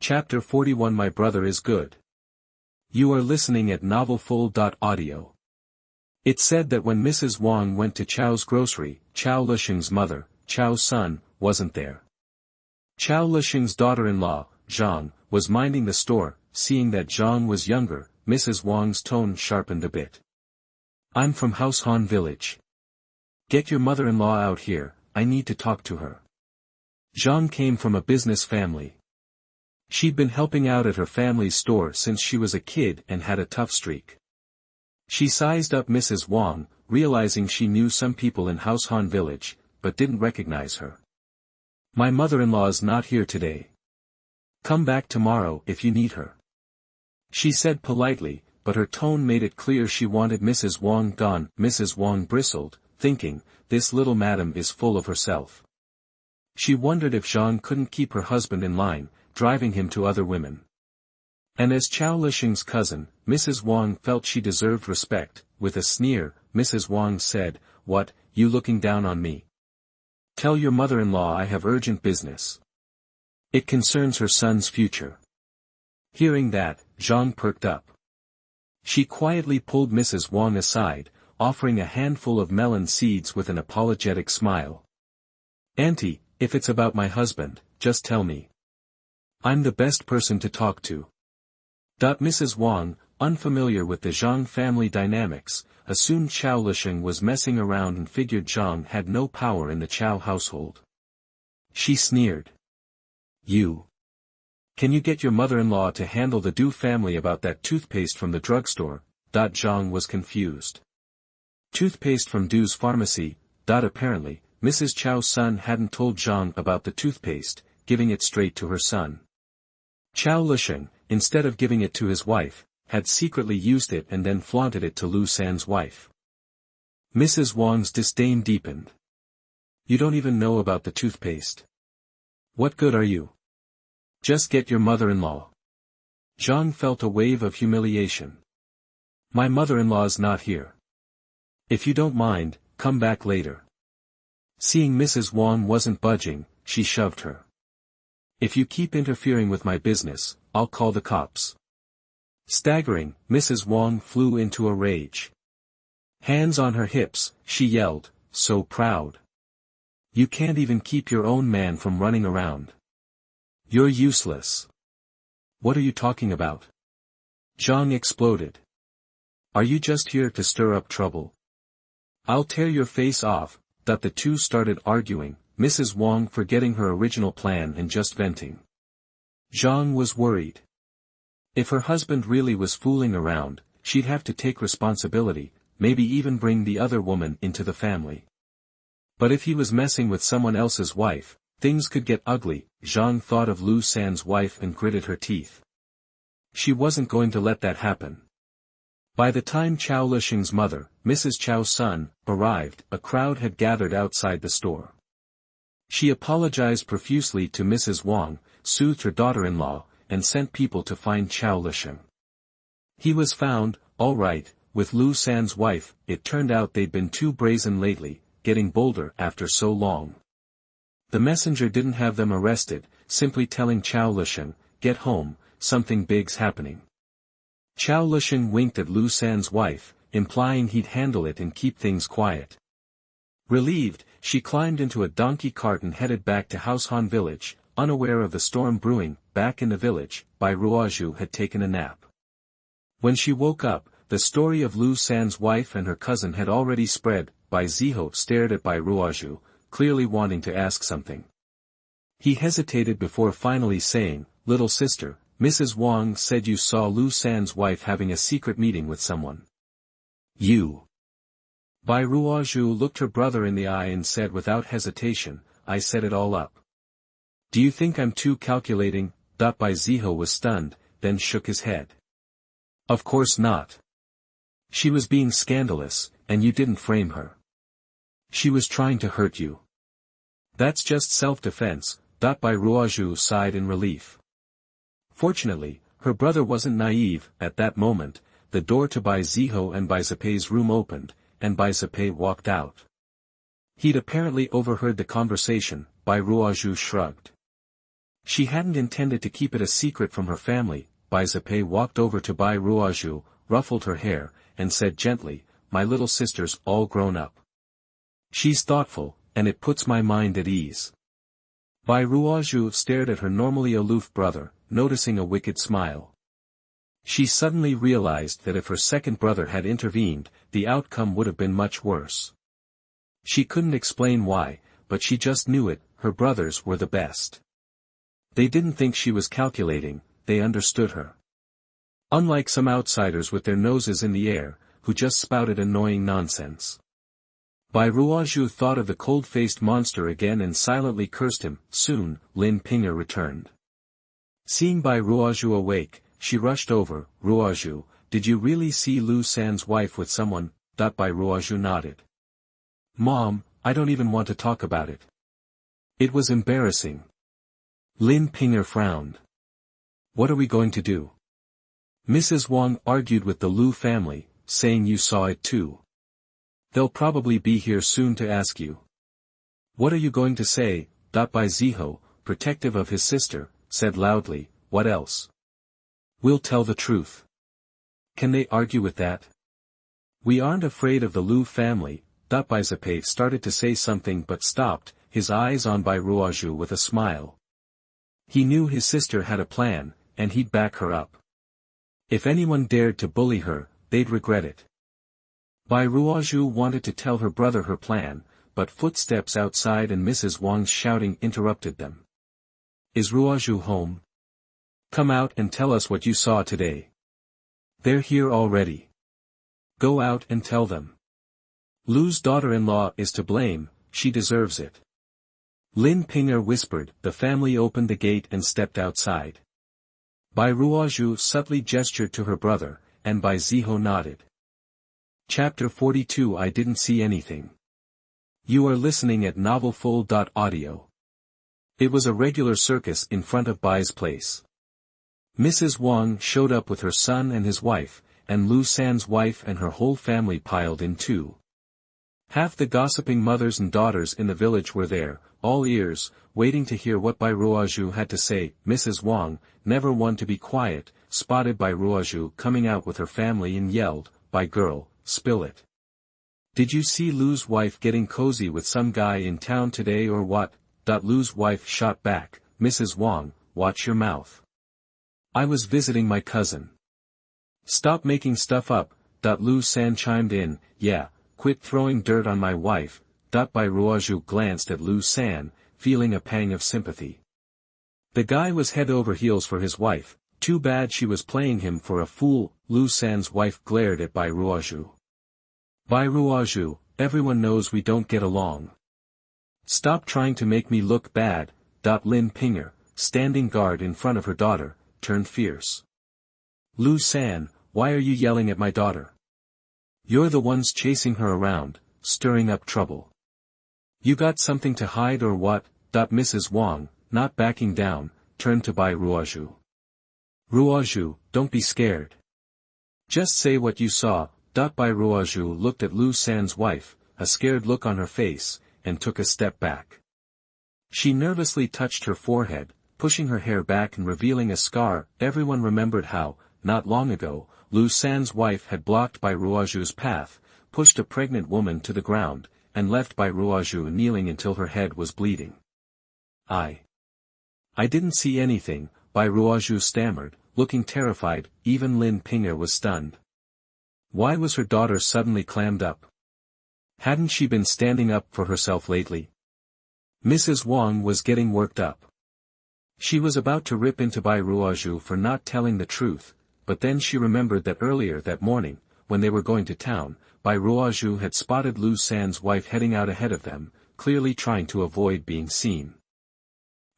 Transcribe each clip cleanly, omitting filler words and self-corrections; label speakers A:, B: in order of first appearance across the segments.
A: Chapter 41 My Brother is Good. You are listening at novelfull.audio. It said that when Mrs. Wang went to Chow's grocery, Chao Lisheng's mother, Chow's son, wasn't there. Chao Lisheng's daughter-in-law, Zhang, was minding the store. Seeing that Zhang was younger, Mrs. Wang's tone sharpened a bit. I'm from Househan village. Get your mother-in-law out here, I need to talk to her. Zhang came from a business family. She'd been helping out at her family's store since she was a kid and had a tough streak. She sized up Mrs. Wang, realizing she knew some people in Househan village, but didn't recognize her. My mother-in-law's not here today. Come back tomorrow if you need her. She said politely, but her tone made it clear she wanted Mrs. Wang gone. Mrs. Wang bristled, thinking, this little madam is full of herself. She wondered if Zhang couldn't keep her husband in line, driving him to other women. And as Chao Lisheng's cousin, Mrs. Wang felt she deserved respect. With a sneer, Mrs. Wang said, What, you looking down on me? Tell your mother-in-law I have urgent business. It concerns her son's future. Hearing that, Zhang perked up. She quietly pulled Mrs. Wang aside, offering a handful of melon seeds with an apologetic smile. Auntie, if it's about my husband, just tell me. I'm the best person to talk to. Mrs. Wang, unfamiliar with the Zhang family dynamics, assumed Chao Lisheng was messing around and figured Zhang had no power in the Chao household. She sneered. You. Can you get your mother-in-law to handle the Du family about that toothpaste from the drugstore? Zhang was confused. Toothpaste from Du's pharmacy. Apparently, Mrs. Chao's son hadn't told Zhang about the toothpaste, giving it straight to her son. Chao Lisheng, instead of giving it to his wife, had secretly used it and then flaunted it to Lu San's wife. Mrs. Wang's disdain deepened. You don't even know about the toothpaste. What good are you? Just get your mother-in-law. Zhang felt a wave of humiliation. My mother-in-law's not here. If you don't mind, come back later. Seeing Mrs. Wang wasn't budging, she shoved her. If you keep interfering with my business, I'll call the cops. Staggering, Mrs. Wang flew into a rage. Hands on her hips, she yelled, so proud. You can't even keep your own man from running around. You're useless. What are you talking about? Zhang exploded. Are you just here to stir up trouble? I'll tear your face off. The two started arguing, Mrs. Wang forgetting her original plan and just venting. Zhang was worried. If her husband really was fooling around, she'd have to take responsibility, maybe even bring the other woman into the family. But if he was messing with someone else's wife, things could get ugly. Zhang thought of Lu San's wife and gritted her teeth. She wasn't going to let that happen. By the time Chao Lisheng's mother, Mrs. Chao's son, arrived, a crowd had gathered outside the store. She apologized profusely to Mrs. Wang, soothed her daughter-in-law, and sent people to find Chao Lisheng. He was found, all right, with Lu San's wife. It turned out they'd been too brazen lately, getting bolder after so long. The messenger didn't have them arrested, simply telling Chao Lisheng, get home, something big's happening. Chao Lisheng winked at Lu San's wife, implying he'd handle it and keep things quiet. Relieved, she climbed into a donkey cart and headed back to Househan village, unaware of the storm brewing. Back in the village, Bai Ruozhu had taken a nap. When she woke up, the story of Lu San's wife and her cousin had already spread. Bai Ziho stared at Bai Ruozhu, clearly wanting to ask something. He hesitated before finally saying, Little sister, Mrs. Wang said you saw Lu San's wife having a secret meeting with someone. You. Bai Ruozhu looked her brother in the eye and said without hesitation, I set it all up. Do you think I'm too calculating? Bai Ziho was stunned, then shook his head. Of course not. She was being scandalous, and you didn't frame her. She was trying to hurt you. That's just self-defense. Bai Ruozhu sighed in relief. Fortunately, her brother wasn't naive. At that moment, the door to Bai Ziho and Bai Zipei's room opened, and Bai Zipei walked out. He'd apparently overheard the conversation. Bai Ruozhu shrugged. She hadn't intended to keep it a secret from her family. Bai walked over to Bai Ruozhu, ruffled her hair, and said gently, "My little sister's all grown up. She's thoughtful, and it puts my mind at ease." Bai Ruozhu stared at her normally aloof brother, noticing a wicked smile. She suddenly realized that if her second brother had intervened, the outcome would have been much worse. She couldn't explain why, but she just knew it, her brothers were the best. They didn't think she was calculating, they understood her. Unlike some outsiders with their noses in the air, who just spouted annoying nonsense. Bai Ruozhu thought of the cold-faced monster again and silently cursed him. Soon, Lin Ping'er returned. Seeing Bai Ruozhu awake, she rushed over. "Ruozhu, did you really see Lu San's wife with someone?" Bai Ruozhu nodded. "Mom, I don't even want to talk about it. It was embarrassing." Lin Ping'er frowned. "What are we going to do?" Mrs. Wang argued with the Lu family, saying you saw it too. "They'll probably be here soon to ask you." "What are you going to say?" Bai Ziho, protective of his sister, said loudly, "What else? We'll tell the truth." "Can they argue with that?" "We aren't afraid of the Lu family." Bai Zipe started to say something but stopped, his eyes on Bai Ruozhu with a smile. He knew his sister had a plan, and he'd back her up. If anyone dared to bully her, they'd regret it. Bai Ruozhu wanted to tell her brother her plan, but footsteps outside and Mrs. Wang's shouting interrupted them. "Is Ruozhu home? Come out and tell us what you saw today." "They're here already. Go out and tell them. Lu's daughter-in-law is to blame, she deserves it." Lin Ping'er whispered. The family opened the gate and stepped outside. Bai Ruozhu subtly gestured to her brother, and Bai Ziho nodded. Chapter 42 I didn't see anything. You are listening at novelfull.audio. It was a regular circus in front of Bai's place. Mrs. Wang showed up with her son and his wife, and Lu San's wife and her whole family piled in too. Half the gossiping mothers and daughters in the village were there, all ears, waiting to hear what Bai Ruozhu had to say. Mrs. Wang, never one to be quiet, spotted Bai Ruozhu coming out with her family and yelled, "Bai girl, spill it. Did you see Lu's wife getting cozy with some guy in town today or what?" Lu's wife shot back, "Mrs. Wang, watch your mouth. I was visiting my cousin." "Stop making stuff up." Lu San chimed in, "Yeah, quit throwing dirt on my wife." Bai Ruozhu glanced at Lu San, feeling a pang of sympathy. The guy was head over heels for his wife, too bad she was playing him for a fool. Lu San's wife glared at Bai Ruozhu. "Bai Ruozhu, everyone knows we don't get along. Stop trying to make me look bad." Lin Ping'er, standing guard in front of her daughter, turned fierce. "Lu San, why are you yelling at my daughter? You're the ones chasing her around, stirring up trouble. You got something to hide or what?" Mrs. Wang, not backing down, turned to Bai Ruozhu. "Ruozhu, don't be scared. Just say what you saw." Bai Ruozhu looked at Lu San's wife, a scared look on her face, and took a step back. She nervously touched her forehead, pushing her hair back and revealing a scar. Everyone remembered how, not long ago, Lu San's wife had blocked Bai Ruozhu's path, pushed a pregnant woman to the ground, and left Bai Ruozhu kneeling until her head was bleeding. I didn't see anything," Bai Ruozhu stammered, looking terrified. Even Lin Ping'er was stunned. Why was her daughter suddenly clammed up? Hadn't she been standing up for herself lately? Mrs. Wang was getting worked up. She was about to rip into Bai Ruozhu for not telling the truth, but then she remembered that earlier that morning, when they were going to town, Bai Ruozhu had spotted Lu San's wife heading out ahead of them, clearly trying to avoid being seen.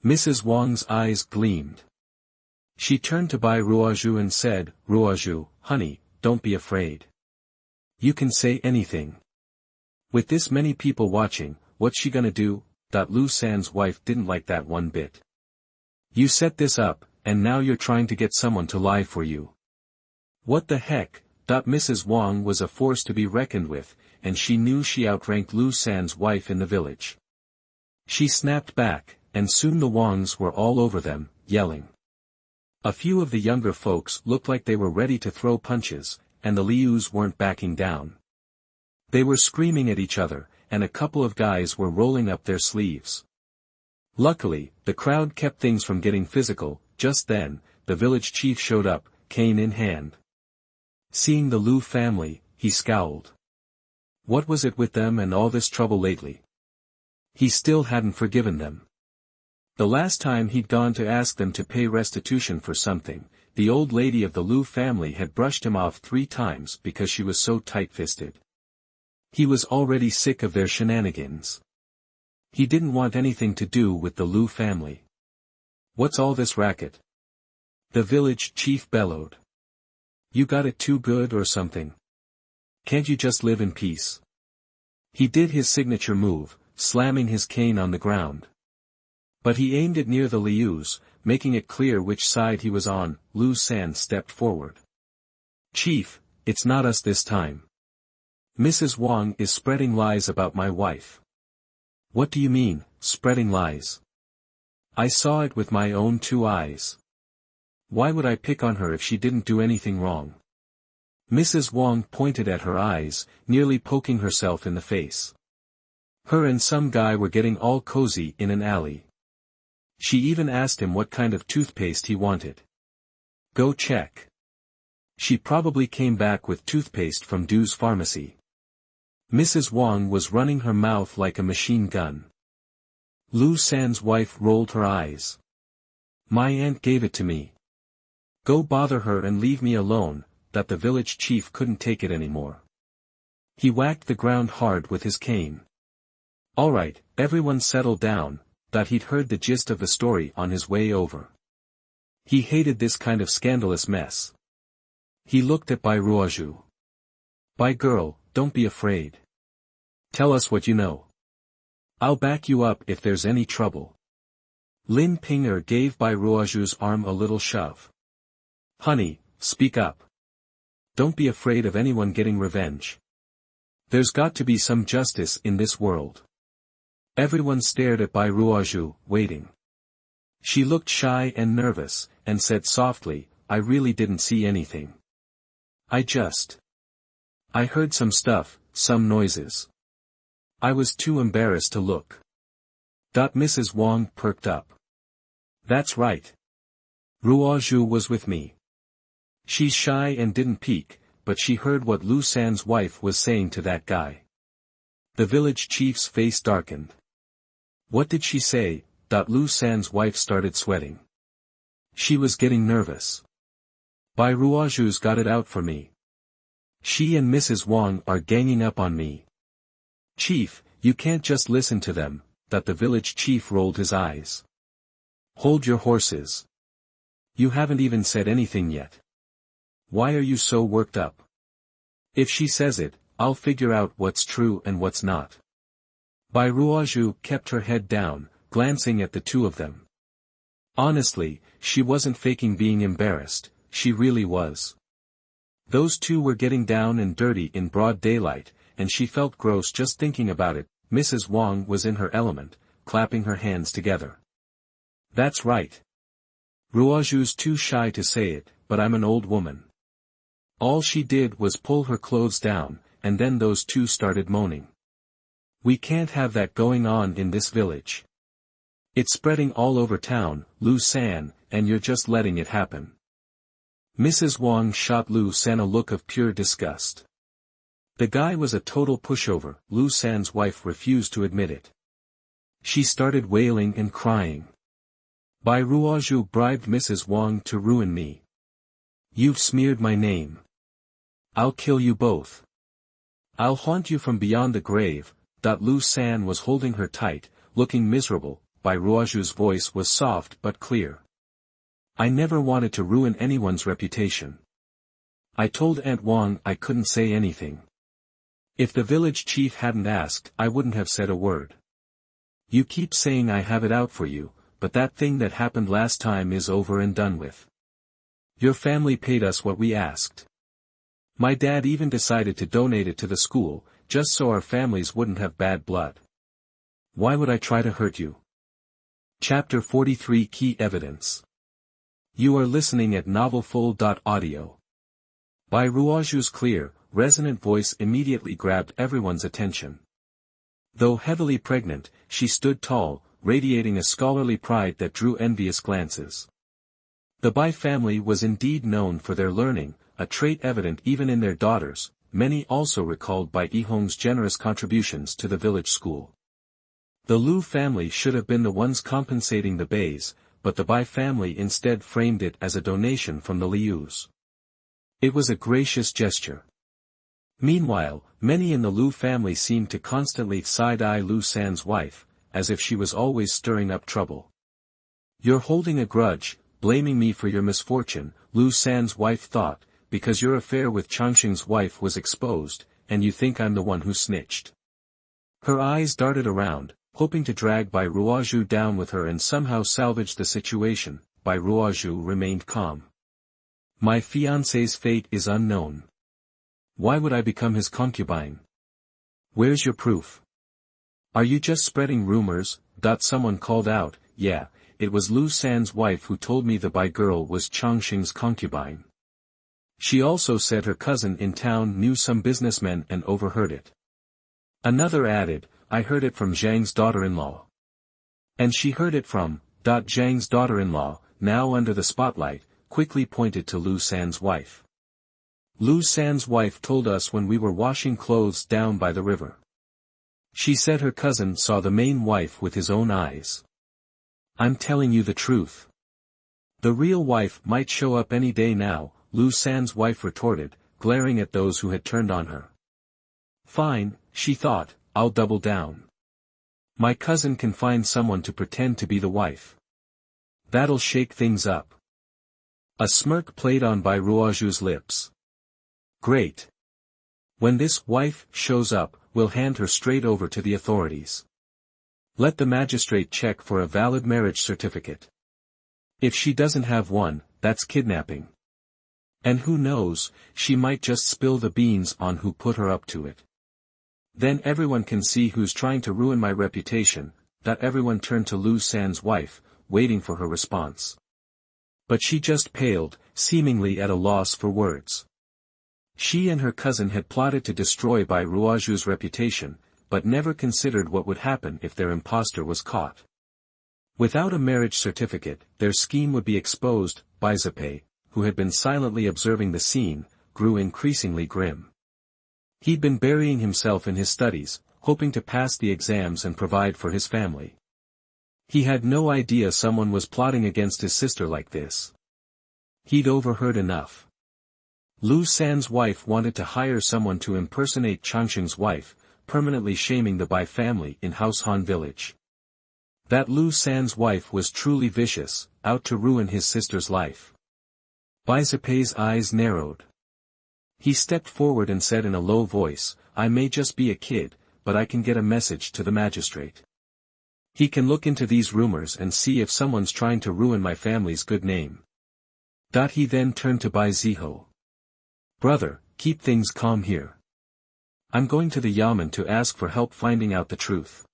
A: Mrs. Wang's eyes gleamed. She turned to Bai Ruozhu and said, "Ruozhu, honey, don't be afraid. You can say anything. With this many people watching, what's she gonna do?" Lu San's wife didn't like that one bit. "You set this up, and now you're trying to get someone to lie for you. What the heck?" Mrs. Wang was a force to be reckoned with, and she knew she outranked Lu San's wife in the village. She snapped back, and soon the Wangs were all over them, yelling. A few of the younger folks looked like they were ready to throw punches, and the Lius weren't backing down. They were screaming at each other, and a couple of guys were rolling up their sleeves. Luckily, the crowd kept things from getting physical. Just then, the village chief showed up, cane in hand. Seeing the Liu family, he scowled. What was it with them and all this trouble lately? He still hadn't forgiven them. The last time he'd gone to ask them to pay restitution for something, the old lady of the Liu family had brushed him off 3 times because she was so tight-fisted. He was already sick of their shenanigans. He didn't want anything to do with the Liu family. What's all this racket? The village chief bellowed. You got it too good or something? Can't you just live in peace? He did his signature move, slamming his cane on the ground. But he aimed it near the Lius, making it clear which side he was on. Liu San stepped forward. Chief, it's not us this time. Mrs. Wang is spreading lies about my wife. What do you mean, spreading lies? I saw it with my own 2 eyes. Why would I pick on her if she didn't do anything wrong? Mrs. Wang pointed at her eyes, nearly poking herself in the face. Her and some guy were getting all cozy in an alley. She even asked him what kind of toothpaste he wanted. Go check. She probably came back with toothpaste from Du's pharmacy. Mrs. Wang was running her mouth like a machine gun. Liu San's wife rolled her eyes. My aunt gave it to me. Go bother her and leave me alone. That the village chief couldn't take it anymore. He whacked the ground hard with his cane. All right, everyone settle down. That he'd heard the gist of the story on his way over. He hated this kind of scandalous mess. He looked at Bai Ruozhu. Bai girl, don't be afraid. Tell us what you know. I'll back you up if there's any trouble. Lin Pinger gave Bai Ruozhu's arm a little shove. Honey, speak up. Don't be afraid of anyone getting revenge. There's got to be some justice in this world. Everyone stared at Bai Ruozhu, waiting. She looked shy and nervous, and said softly, I really didn't see anything. I heard some stuff, some noises. I was too embarrassed to look. Mrs. Wang perked up. That's right. Ruozhu was with me. She's shy and didn't peek, but she heard what Liu San's wife was saying to that guy. The village chief's face darkened. What did she say? Liu San's wife started sweating. She was getting nervous. Bai Ruozhu's got it out for me. She and Mrs. Wang are ganging up on me. Chief, you can't just listen to them. The village chief rolled his eyes. Hold your horses. You haven't even said anything yet. Why are you so worked up? If she says it, I'll figure out what's true and what's not. Bai Ruozhu kept her head down, glancing at the 2 of them. Honestly, she wasn't faking being embarrassed, she really was. Those 2 were getting down and dirty in broad daylight, and she felt gross just thinking about it. Mrs. Wang was in her element, clapping her hands together. That's right. Ruozhu's too shy to say it, but I'm an old woman. All she did was pull her clothes down, and then those 2 started moaning. We can't have that going on in this village. It's spreading all over town, Liu San, and you're just letting it happen. Mrs. Wang shot Liu San a look of pure disgust. The guy was a total pushover. Liu San's wife refused to admit it. She started wailing and crying. Bai Ruozhu bribed Mrs. Wang to ruin me. You've smeared my name. I'll kill you both. I'll haunt you from beyond the grave. Liu San was holding her tight, looking miserable. Bai Ruozhu's voice was soft but clear. I never wanted to ruin anyone's reputation. I told Aunt Wang I couldn't say anything. If the village chief hadn't asked, I wouldn't have said a word. You keep saying I have it out for you, but that thing that happened last time is over and done with. Your family paid us what we asked. My dad even decided to donate it to the school, just so our families wouldn't have bad blood. Why would I try to hurt you? Chapter 43 Key Evidence. You are listening at novelfull.audio. Bai Ruozhu's clear, resonant voice immediately grabbed everyone's attention. Though heavily pregnant, she stood tall, radiating a scholarly pride that drew envious glances. The Bai family was indeed known for their learning, a trait evident even in their daughters. Many also recalled Bai Yihong's generous contributions to the village school. The Lu family should have been the ones compensating the Bais, but the Bai family instead framed it as a donation from the Lius. It was a gracious gesture. Meanwhile, many in the Lu family seemed to constantly side-eye Lu San's wife, as if she was always stirring up trouble. "You're holding a grudge, blaming me for your misfortune," Lu San's wife thought, "because your affair with Changxing's wife was exposed, and you think I'm the one who snitched." Her eyes darted around, hoping to drag Bai Ruozhu down with her and somehow salvage the situation. Bai Ruozhu remained calm. "My fiancé's fate is unknown. Why would I become his concubine? Where's your proof? Are you just spreading rumors?" Someone called out, "Yeah, it was Lu San's wife who told me the Bai girl was Changxing's concubine. She also said her cousin in town knew some businessmen and overheard it." Another added, "I heard it from Zhang's daughter-in-law." And she heard it from, Zhang's daughter-in-law, now under the spotlight, quickly pointed to Lu San's wife. "Lu San's wife told us when we were washing clothes down by the river. She said her cousin saw the main wife with his own eyes. I'm telling you the truth. The real wife might show up any day now," Lu San's wife retorted, glaring at those who had turned on her. "Fine," she thought, "I'll double down. My cousin can find someone to pretend to be the wife. That'll shake things up." A smirk played on Bai Ruozhu's lips. "Great. When this wife shows up, we'll hand her straight over to the authorities. Let the magistrate check for a valid marriage certificate. If she doesn't have one, that's kidnapping. And who knows, she might just spill the beans on who put her up to it. Then everyone can see who's trying to ruin my reputation." Everyone turned to Lu San's wife, waiting for her response. But she just paled, seemingly at a loss for words. She and her cousin had plotted to destroy Bai Ruozhu's reputation, but never considered what would happen if their impostor was caught. Without a marriage certificate, their scheme would be exposed. Bai Zipei, who had been silently observing the scene, grew increasingly grim. He'd been burying himself in his studies, hoping to pass the exams and provide for his family. He had no idea someone was plotting against his sister like this. He'd overheard enough. Lu San's wife wanted to hire someone to impersonate Changxing's wife, permanently shaming the Bai family in Haoshan village. That Lu San's wife was truly vicious, out to ruin his sister's life. Bai Zipei's eyes narrowed. He stepped forward and said in a low voice, "I may just be a kid, but I can get a message to the magistrate. He can look into these rumors and see if someone's trying to ruin my family's good name." He then turned to Bai Ziho. "Brother, keep things calm here. I'm going to the Yamen to ask for help finding out the truth.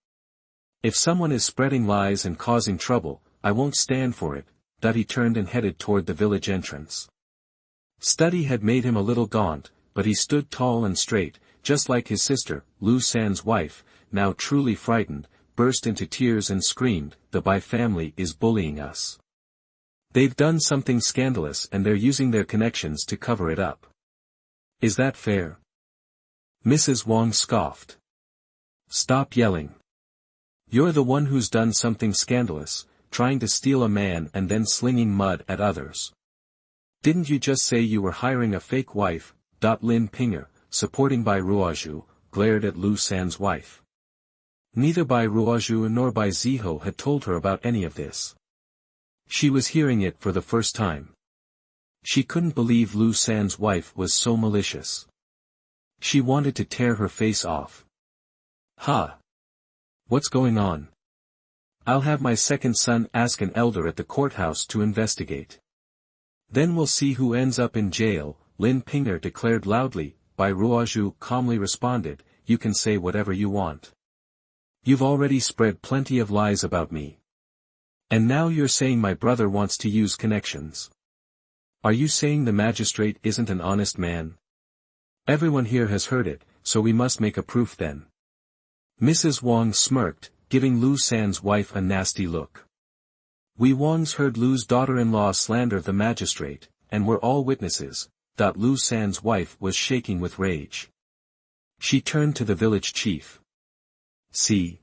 A: If someone is spreading lies and causing trouble, I won't stand for it." He turned and headed toward the village entrance. Study had made him a little gaunt, but he stood tall and straight, just like his sister. Lu San's wife, now truly frightened, burst into tears and screamed, "The Bai family is bullying us. They've done something scandalous and they're using their connections to cover it up. Is that fair?" Mrs. Wang scoffed. "Stop yelling. You're the one who's done something scandalous, trying to steal a man and then slinging mud at others. Didn't you just say you were hiring a fake wife?" Lin Pinger, supporting Bai Ruozhu, glared at Lu San's wife. Neither Bai Ruozhu nor Bai Ziho had told her about any of this. She was hearing it for the first time. She couldn't believe Lu San's wife was so malicious. She wanted to tear her face off. "Ha! What's going on? I'll have my second son ask an elder at the courthouse to investigate. Then we'll see who ends up in jail," Lin Pinger declared loudly. Bai Ruozhu calmly responded, "You can say whatever you want. You've already spread plenty of lies about me. And now you're saying my brother wants to use connections. Are you saying the magistrate isn't an honest man? Everyone here has heard it, so we must make a proof then. Mrs. Wang smirked, giving Lu San's wife a nasty look. We Wangs heard Lu's daughter-in-law slander the magistrate, and we're all witnesses. Lu San's wife was shaking with rage. She turned to the village chief. See?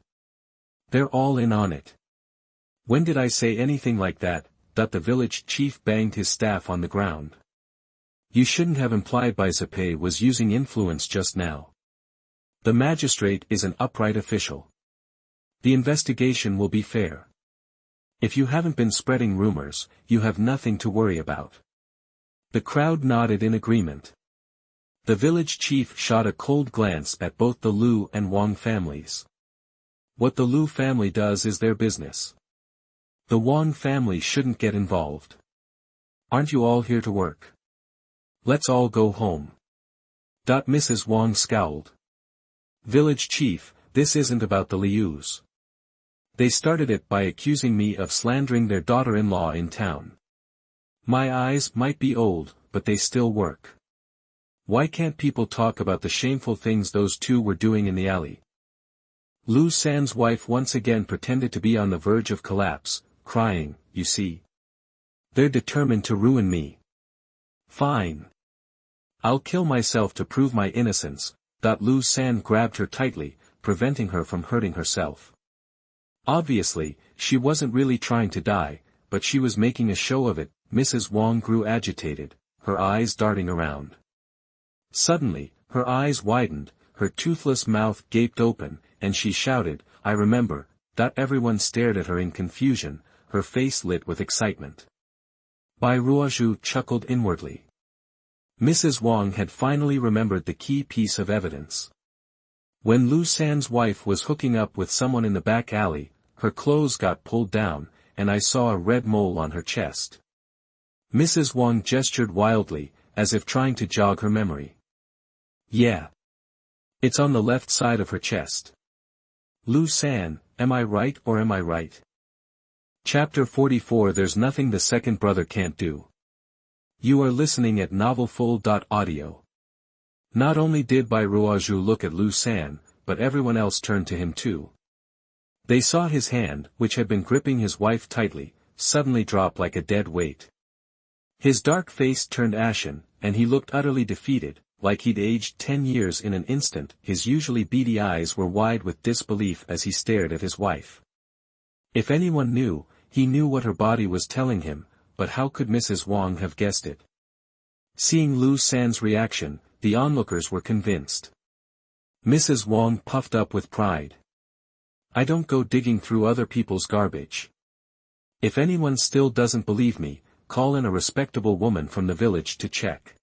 A: They're all in on it. When did I say anything like that? The village chief banged his staff on the ground. You shouldn't have implied Bai Ruozhu was using influence just now. The magistrate is an upright official. The investigation will be fair. If you haven't been spreading rumors, you have nothing to worry about. The crowd nodded in agreement. The village chief shot a cold glance at both the Lu and Wang families. What the Lu family does is their business. The Wang family shouldn't get involved. Aren't you all here to work? Let's all go home. Mrs. Wang scowled. Village chief, this isn't about the Lius. They started it by accusing me of slandering their daughter-in-law in town. My eyes might be old, but they still work. Why can't people talk about the shameful things those two were doing in the alley? Lu San's wife once again pretended to be on the verge of collapse, crying, you see. They're determined to ruin me. Fine. I'll kill myself to prove my innocence. Lu San grabbed her tightly, preventing her from hurting herself. Obviously, she wasn't really trying to die, but she was making a show of it. Mrs. Wang grew agitated, her eyes darting around. Suddenly, her eyes widened, her toothless mouth gaped open, and she shouted, I remember. Everyone stared at her in confusion, her face lit with excitement. Bai Ruozhu chuckled inwardly. Mrs. Wang had finally remembered the key piece of evidence. When Lu San's wife was hooking up with someone in the back alley, her clothes got pulled down, and I saw a red mole on her chest. Mrs. Wang gestured wildly, as if trying to jog her memory. Yeah. It's on the left side of her chest. Lu San, am I right or am I right? Chapter 44 There's nothing the second brother can't do. You are listening at novelfull.audio. Not only did Bai Ruozhu look at Lu San, but everyone else turned to him too. They saw his hand, which had been gripping his wife tightly, suddenly drop like a dead weight. His dark face turned ashen, and he looked utterly defeated, like he'd aged 10 years in an instant. His usually beady eyes were wide with disbelief as he stared at his wife. If anyone knew, he knew what her body was telling him, but how could Mrs. Wang have guessed it? Seeing Lu San's reaction, the onlookers were convinced. Mrs. Wang puffed up with pride. I don't go digging through other people's garbage. If anyone still doesn't believe me, call in a respectable woman from the village to check.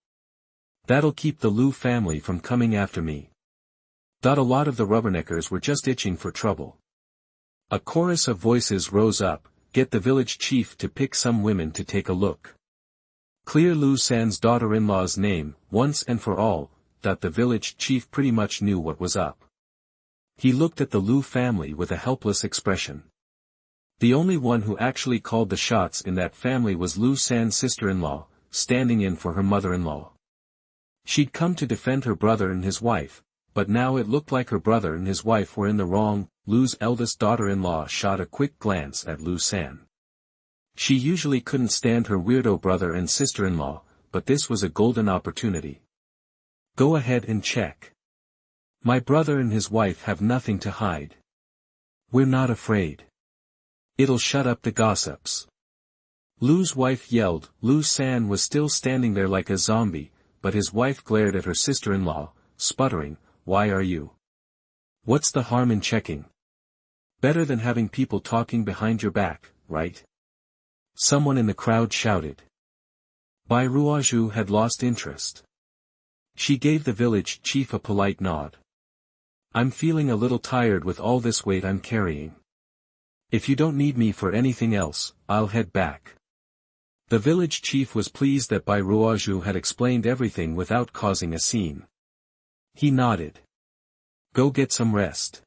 A: That'll keep the Lu family from coming after me. A lot of the rubberneckers were just itching for trouble. A chorus of voices rose up, get the village chief to pick some women to take a look. Clear Lu San's daughter-in-law's name, once and for all. The village chief pretty much knew what was up. He looked at the Lu family with a helpless expression. The only one who actually called the shots in that family was Lu San's sister-in-law, standing in for her mother-in-law. She'd come to defend her brother and his wife, but now it looked like her brother and his wife were in the wrong. Lu's eldest daughter-in-law shot a quick glance at Lu San. She usually couldn't stand her weirdo brother and sister-in-law, but this was a golden opportunity. Go ahead and check. My brother and his wife have nothing to hide. We're not afraid. It'll shut up the gossips. Lu's wife yelled. Lu San was still standing there like a zombie, but his wife glared at her sister-in-law, sputtering, Why are you? What's the harm in checking? Better than having people talking behind your back, right? Someone in the crowd shouted. Bai Ruozhu had lost interest. She gave the village chief a polite nod. I'm feeling a little tired with all this weight I'm carrying. If you don't need me for anything else, I'll head back. The village chief was pleased that Bai Ruozhu had explained everything without causing a scene. He nodded. Go get some rest.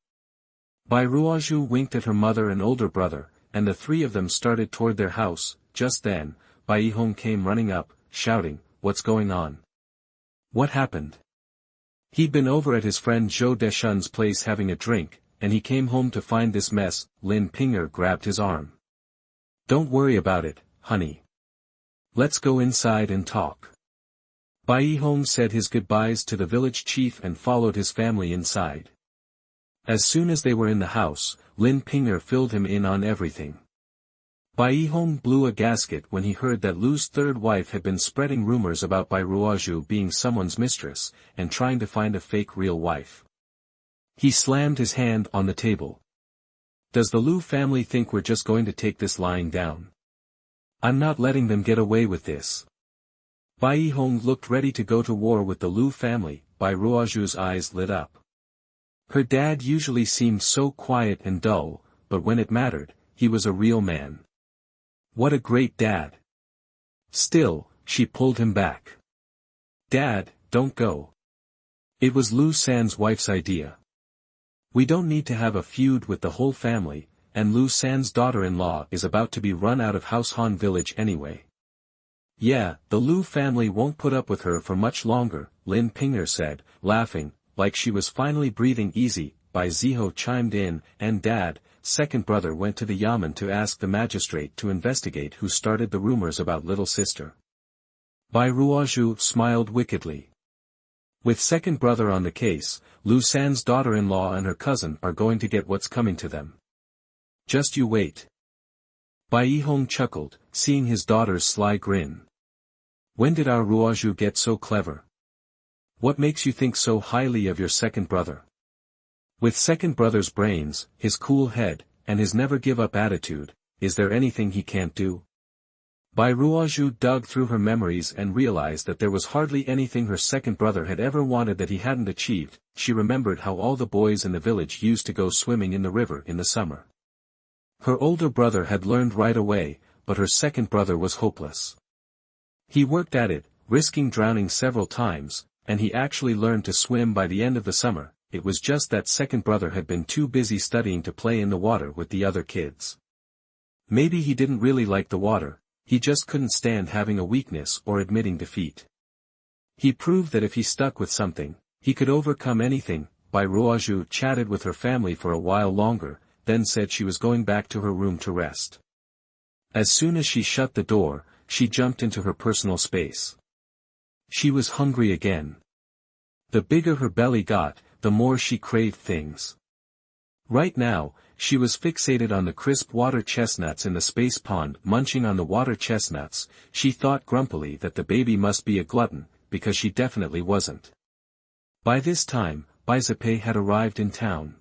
A: Bai Ruozhu winked at her mother and older brother, and the three of them started toward their house. Just then, Bai Hong came running up, shouting, "What's going on? What happened?" He'd been over at his friend Zhou Deshun's place having a drink, and he came home to find this mess. Lin Pinger grabbed his arm. "Don't worry about it, honey. Let's go inside and talk." Bai Hong said his goodbyes to the village chief and followed his family inside. As soon as they were in the house, Lin Pinger filled him in on everything. Bai Hong blew a gasket when he heard that Lu's third wife had been spreading rumors about Bai Ruozhu being someone's mistress, and trying to find a fake real wife. He slammed his hand on the table. "Does the Lu family think we're just going to take this lying down? I'm not letting them get away with this." Bai Hong looked ready to go to war with the Lu family. Bai Ruozhu's eyes lit up. Her dad usually seemed so quiet and dull, but when it mattered, he was a real man. What a great dad. Still, she pulled him back. "Dad, don't go. It was Lu San's wife's idea. We don't need to have a feud with the whole family, and Lu San's daughter-in-law is about to be run out of Househan village anyway." "Yeah, the Lu family won't put up with her for much longer," Lin Pinger said, laughing, like she was finally breathing easy. Bai Ziho chimed in, "And Dad, second brother went to the Yamen to ask the magistrate to investigate who started the rumors about little sister." Bai Ruozhu smiled wickedly. "With second brother on the case, Lu San's daughter-in-law and her cousin are going to get what's coming to them. Just you wait." Bai Hong chuckled, seeing his daughter's sly grin. "When did our Ruozhu get so clever? What makes you think so highly of your second brother? With second brother's brains, his cool head, and his never-give-up attitude, is there anything he can't do?" Bai Ruozhu dug through her memories and realized that there was hardly anything her second brother had ever wanted that he hadn't achieved. She remembered how all the boys in the village used to go swimming in the river in the summer. Her older brother had learned right away, but her second brother was hopeless. He worked at it, risking drowning several times, and he actually learned to swim by the end of the summer. It was just that second brother had been too busy studying to play in the water with the other kids. Maybe he didn't really like the water, he just couldn't stand having a weakness or admitting defeat. He proved that if he stuck with something, he could overcome anything. Bai Ruozhu chatted with her family for a while longer, then said she was going back to her room to rest. As soon as she shut the door, she jumped into her personal space. She was hungry again. The bigger her belly got, the more she craved things. Right now, she was fixated on the crisp water chestnuts in the space pond. Munching on the water chestnuts, she thought grumpily that the baby must be a glutton, because she definitely wasn't. By this time, Bai Zipe had arrived in town.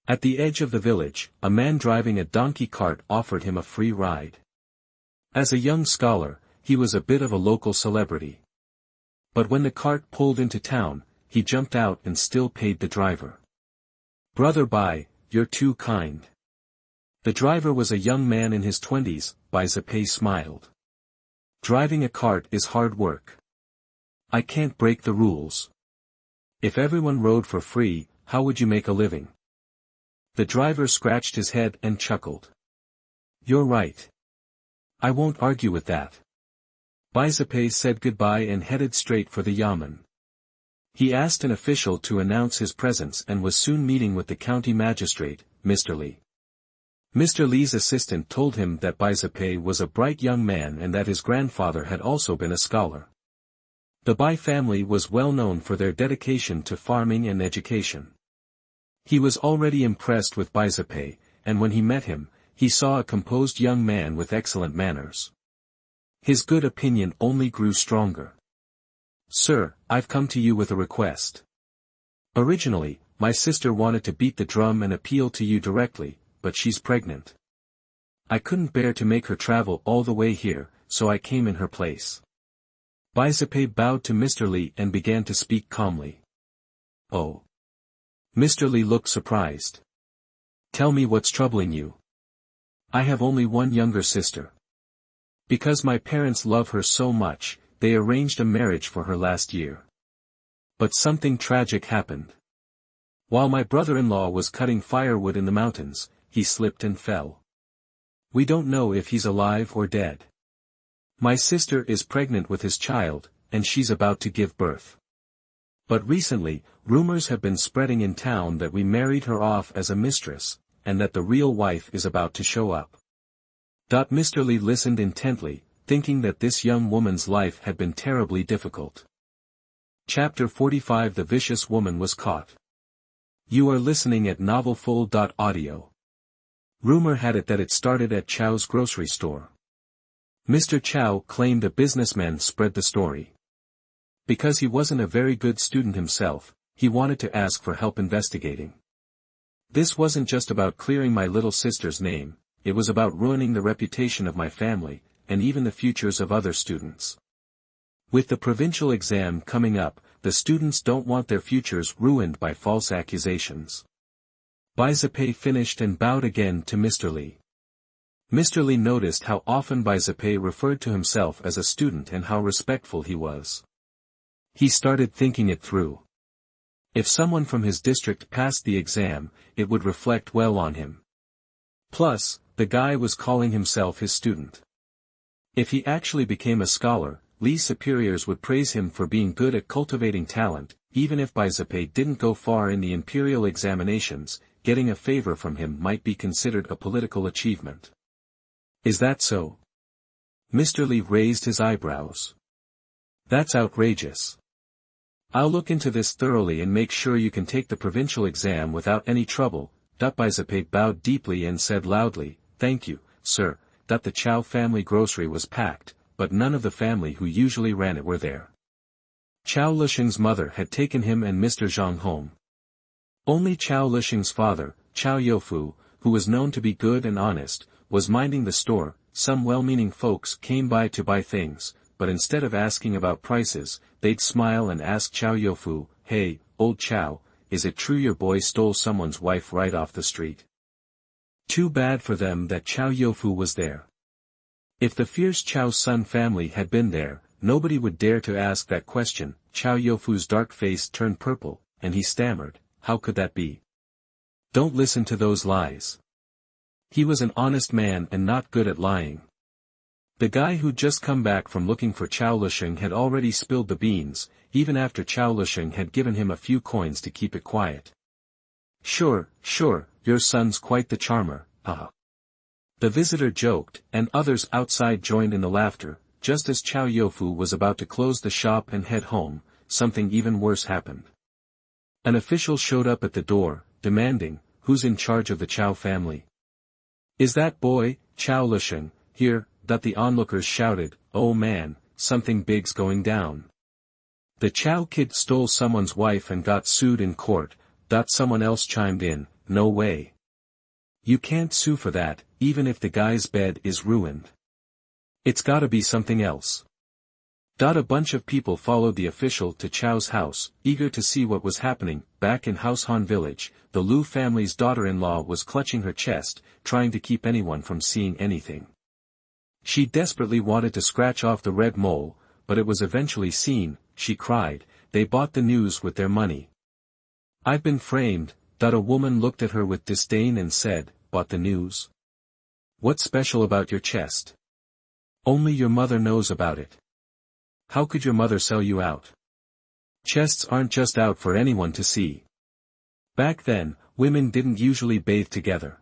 A: At the edge of the village, a man driving a donkey cart offered him a free ride. As a young scholar, he was a bit of a local celebrity. But when the cart pulled into town, he jumped out and still paid the driver. "Brother Bai, you're too kind." The driver was a young man in his 20s, Bai Zipe smiled. "Driving a cart is hard work. I can't break the rules. If everyone rode for free, how would you make a living?" The driver scratched his head and chuckled. "You're right. I won't argue with that." Bai Zipe said goodbye and headed straight for the Yamen. He asked an official to announce his presence and was soon meeting with the county magistrate, Mr. Li. Mr. Li's assistant told him that Bai Zipe was a bright young man and that his grandfather had also been a scholar. The Bai family was well known for their dedication to farming and education. He was already impressed with Bai Zipe, and when he met him, he saw a composed young man with excellent manners. His good opinion only grew stronger. "Sir, I've come to you with a request. Originally, my sister wanted to beat the drum and appeal to you directly, but she's pregnant. I couldn't bear to make her travel all the way here, so I came in her place." Bai Zipe bowed to Mr. Li and began to speak calmly. "Oh." Mr. Li looked surprised. "Tell me what's troubling you." "I have only one younger sister. Because my parents love her so much, they arranged a marriage for her last year. But something tragic happened. While my brother-in-law was cutting firewood in the mountains, he slipped and fell. We don't know if he's alive or dead. My sister is pregnant with his child, and she's about to give birth. But recently, rumors have been spreading in town that we married her off as a mistress, and that the real wife is about to show up. Mr. Lee listened intently, thinking that this young woman's life had been terribly difficult. Chapter 45 The Vicious Woman Was Caught. You are listening at novelfull.audio. Rumor had it that it started at Chow's grocery store. Mr. Chow claimed a businessman spread the story. Because he wasn't a very good student himself, he wanted to ask for help investigating. This wasn't just about clearing my little sister's name, it was about ruining the reputation of my family, and even the futures of other students. With the provincial exam coming up, the students don't want their futures ruined by false accusations. Bai Ruozhu finished and bowed again to Mr. Lee. Mr. Lee noticed how often Bai Ruozhu referred to himself as a student and how respectful he was. He started thinking it through. If someone from his district passed the exam, it would reflect well on him. Plus, the guy was calling himself his student. If he actually became a scholar, Lee's superiors would praise him for being good at cultivating talent. Even if Bai Ruozhu didn't go far in the imperial examinations, getting a favor from him might be considered a political achievement. Is that so? Mr. Lee raised his eyebrows. That's outrageous. I'll look into this thoroughly and make sure you can take the provincial exam without any trouble. Bai Ruozhu bowed deeply and said loudly, "Thank you, sir." The Chow family grocery was packed, but none of the family who usually ran it were there. Chow Lisheng's mother had taken him and Mr. Zhang home. Only Chow Lisheng's father, Chow Youfu, who was known to be good and honest, was minding the store. Some well-meaning folks came by to buy things, but instead of asking about prices, they'd smile and ask Chow Youfu, "Hey, old Chow, is it true your boy stole someone's wife right off the street?" Too bad for them that Chow Youfu was there. If the fierce Chow Sun family had been there, nobody would dare to ask that question. Chow Youfu's dark face turned purple, and he stammered, "How could that be? Don't listen to those lies." He was an honest man and not good at lying. The guy who'd just come back from looking for Chow Lisheng had already spilled the beans, even after Chow Lisheng had given him a few coins to keep it quiet. Sure, your son's quite the charmer, haha." The visitor joked, and others outside joined in the laughter. Just as Chow Youfu was about to close the shop and head home, something even worse happened. An official showed up at the door, demanding, "Who's in charge of the Chow family?" "Is that boy, Chow Lisheng, here?" The onlookers shouted, "Oh man, something big's going down. The Chow kid stole someone's wife and got sued in court." Someone else chimed in, "No way. You can't sue for that, even if the guy's bed is ruined. It's gotta be something else." A bunch of people followed the official to Chow's house, eager to see what was happening. Back in Househan village, the Lu family's daughter-in-law was clutching her chest, trying to keep anyone from seeing anything. She desperately wanted to scratch off the red mole, but it was eventually seen. She cried, "They bought the news with their money. I've been framed." A woman looked at her with disdain and said, "Bought the news? What's special about your chest? Only your mother knows about it. How could your mother sell you out? Chests aren't just out for anyone to see." Back then, women didn't usually bathe together.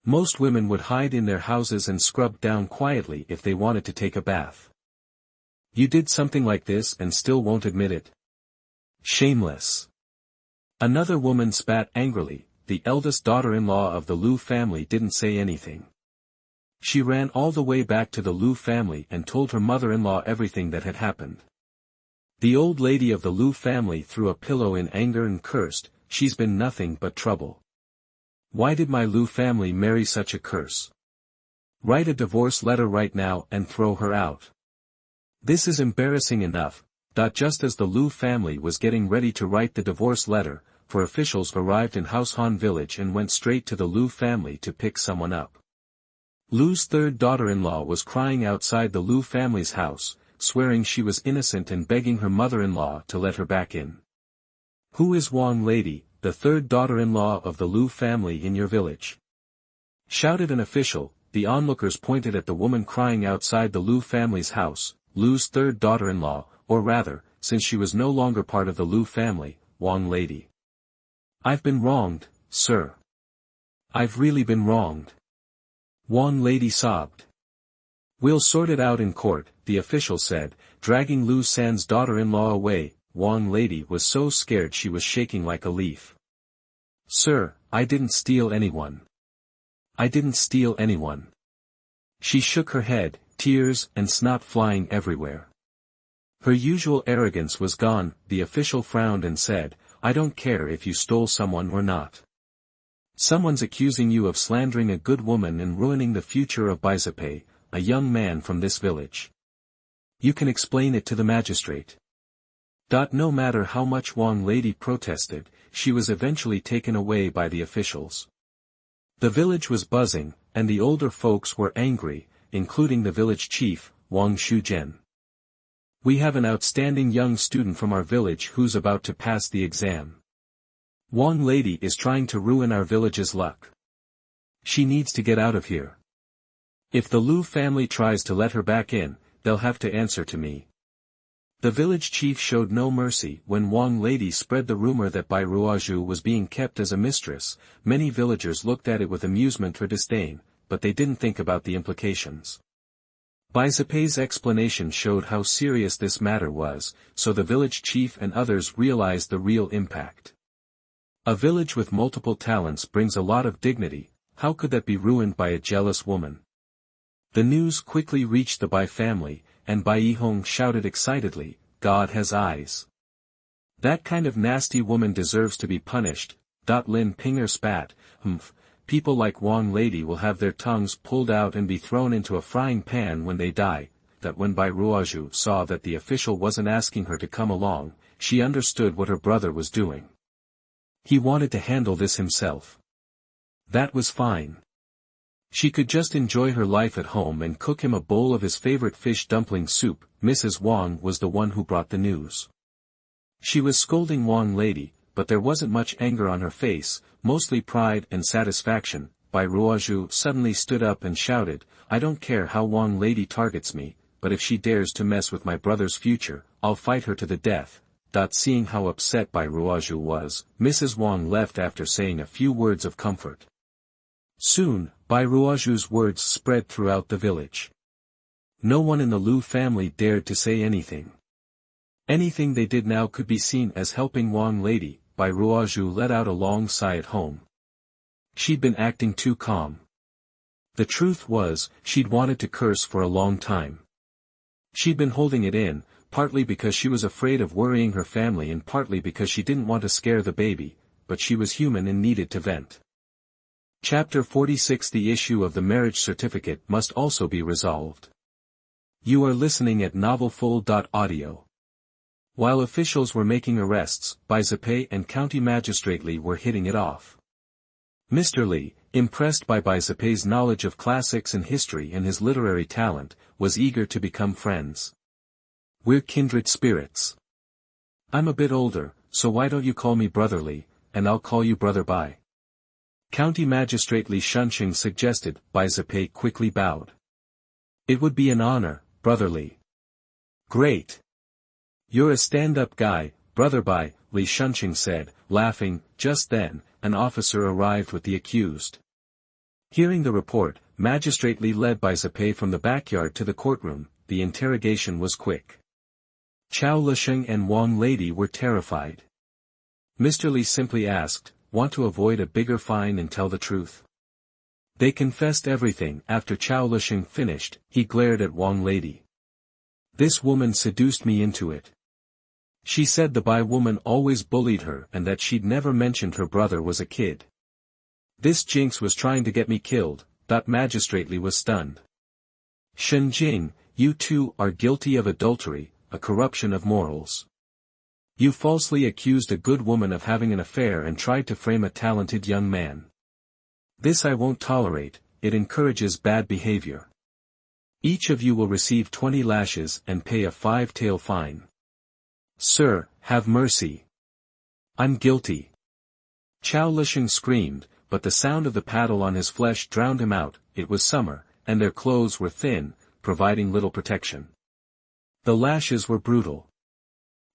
A: Most women would hide in their houses and scrub down quietly if they wanted to take a bath. You did something like this and still won't admit it? Shameless. Another woman spat angrily. The eldest daughter-in-law of the Lu family didn't say anything. She ran all the way back to the Lu family and told her mother-in-law everything that had happened. The old lady of the Lu family threw a pillow in anger and cursed, "She's been nothing but trouble. Why did my Lu family marry such a curse? Write a divorce letter right now and throw her out. This is embarrassing enough." Just as the Lu family was getting ready to write the divorce letter, four officials arrived in Househan village and went straight to the Lu family to pick someone up. Lu's third daughter-in-law was crying outside the Lu family's house, swearing she was innocent and begging her mother-in-law to let her back in. "Who is Wang lady, the third daughter-in-law of the Lu family in your village?" shouted an official. the onlookers pointed at the woman crying outside the Liu family's house, Liu's third daughter-in-law, or rather, since she was no longer part of the Liu family, Wang lady. "I've been wronged, sir. I've really been wronged," Wang lady sobbed. "We'll sort it out in court," the official said, dragging Liu San's daughter-in-law away. Wang lady was so scared she was shaking like a leaf. "Sir, I didn't steal anyone. I didn't steal anyone." She shook her head, tears and snot flying everywhere. Her usual arrogance was gone. The official frowned and said, "I don't care if you stole someone or not. Someone's accusing you of slandering a good woman and ruining the future of Baizipai, a young man from this village. You can explain it to the magistrate." No matter how much Wang lady protested, she was eventually taken away by the officials. The village was buzzing, and the older folks were angry, including the village chief, Wang Shuzhen. "We have an outstanding young student from our village who's about to pass the exam. Wang lady is trying to ruin our village's luck. She needs to get out of here. If the Liu family tries to let her back in, they'll have to answer to me." The village chief showed no mercy. When Wang lady spread the rumor that Bai Ruozhu was being kept as a mistress, many villagers looked at it with amusement or disdain, but they didn't think about the implications. Baizipei's explanation showed how serious this matter was, so the village chief and others realized the real impact. A village with multiple talents brings a lot of dignity. How could that be ruined by a jealous woman? The news quickly reached the Bai family, and Bai Yihong shouted excitedly, "God has eyes. That kind of nasty woman deserves to be punished." Lin Pinger spat, "Humph, people like Wang lady will have their tongues pulled out and be thrown into a frying pan when they die." That when Bai Ruozhu saw that the official wasn't asking her to come along, she understood what her brother was doing. He wanted to handle this himself. That was fine. She could just enjoy her life at home and cook him a bowl of his favorite fish dumpling soup. Mrs. Wang was the one who brought the news. She was scolding Wang lady, but there wasn't much anger on her face, mostly pride and satisfaction. Bai Ruozhu suddenly stood up and shouted, "I don't care how Wang lady targets me, but if she dares to mess with my brother's future, I'll fight her to the death." Seeing how upset Bai Ruozhu was, Mrs. Wang left after saying a few words of comfort. Soon, Bai Ruozhu's words spread throughout the village. No one in the Liu family dared to say anything. Anything they did now could be seen as helping Wang lady. Bai Ruozhu let out a long sigh at home. She'd been acting too calm. The truth was, she'd wanted to curse for a long time. She'd been holding it in, partly because she was afraid of worrying her family and partly because she didn't want to scare the baby, but she was human and needed to vent. Chapter 46. The issue of the marriage certificate must also be resolved. You are listening at novelfull.audio. While officials were making arrests, Baizipai and County Magistrate Li were hitting it off. Mr. Li, impressed by Baizipei's knowledge of classics and history and his literary talent, was eager to become friends. "We're kindred spirits. I'm a bit older, so why don't you call me Brother Li, and I'll call you Brother Bai." County Magistrate Li Shunqing suggested. Baizipai quickly bowed. "It would be an honor, Brother Li." "Great. You're a stand-up guy, Brother Bai," Li Shunqing said, laughing. Just then, an officer arrived with the accused. Hearing the report, Magistrate Li led Baizipai from the backyard to the courtroom. The interrogation was quick. Chao Lisheng and Wang lady were terrified. Mr. Li simply asked, "Want to avoid a bigger fine and tell the truth?" They confessed everything. After Chao Lisheng finished, he glared at Wang lady. "This woman seduced me into it. She said the Bai woman always bullied her and that she'd never mentioned her brother was a kid. This jinx was trying to get me killed." Magistrate Li was stunned. "Shen Jing, you too are guilty of adultery, a corruption of morals. You falsely accused a good woman of having an affair and tried to frame a talented young man. This I won't tolerate. It encourages bad behavior. Each of you will receive 20 lashes and pay a 5-tael fine." "Sir, have mercy. I'm guilty." Chao Lisheng screamed. but the sound of the paddle on his flesh drowned him out. It was summer, and their clothes were thin, providing little protection. The lashes were brutal.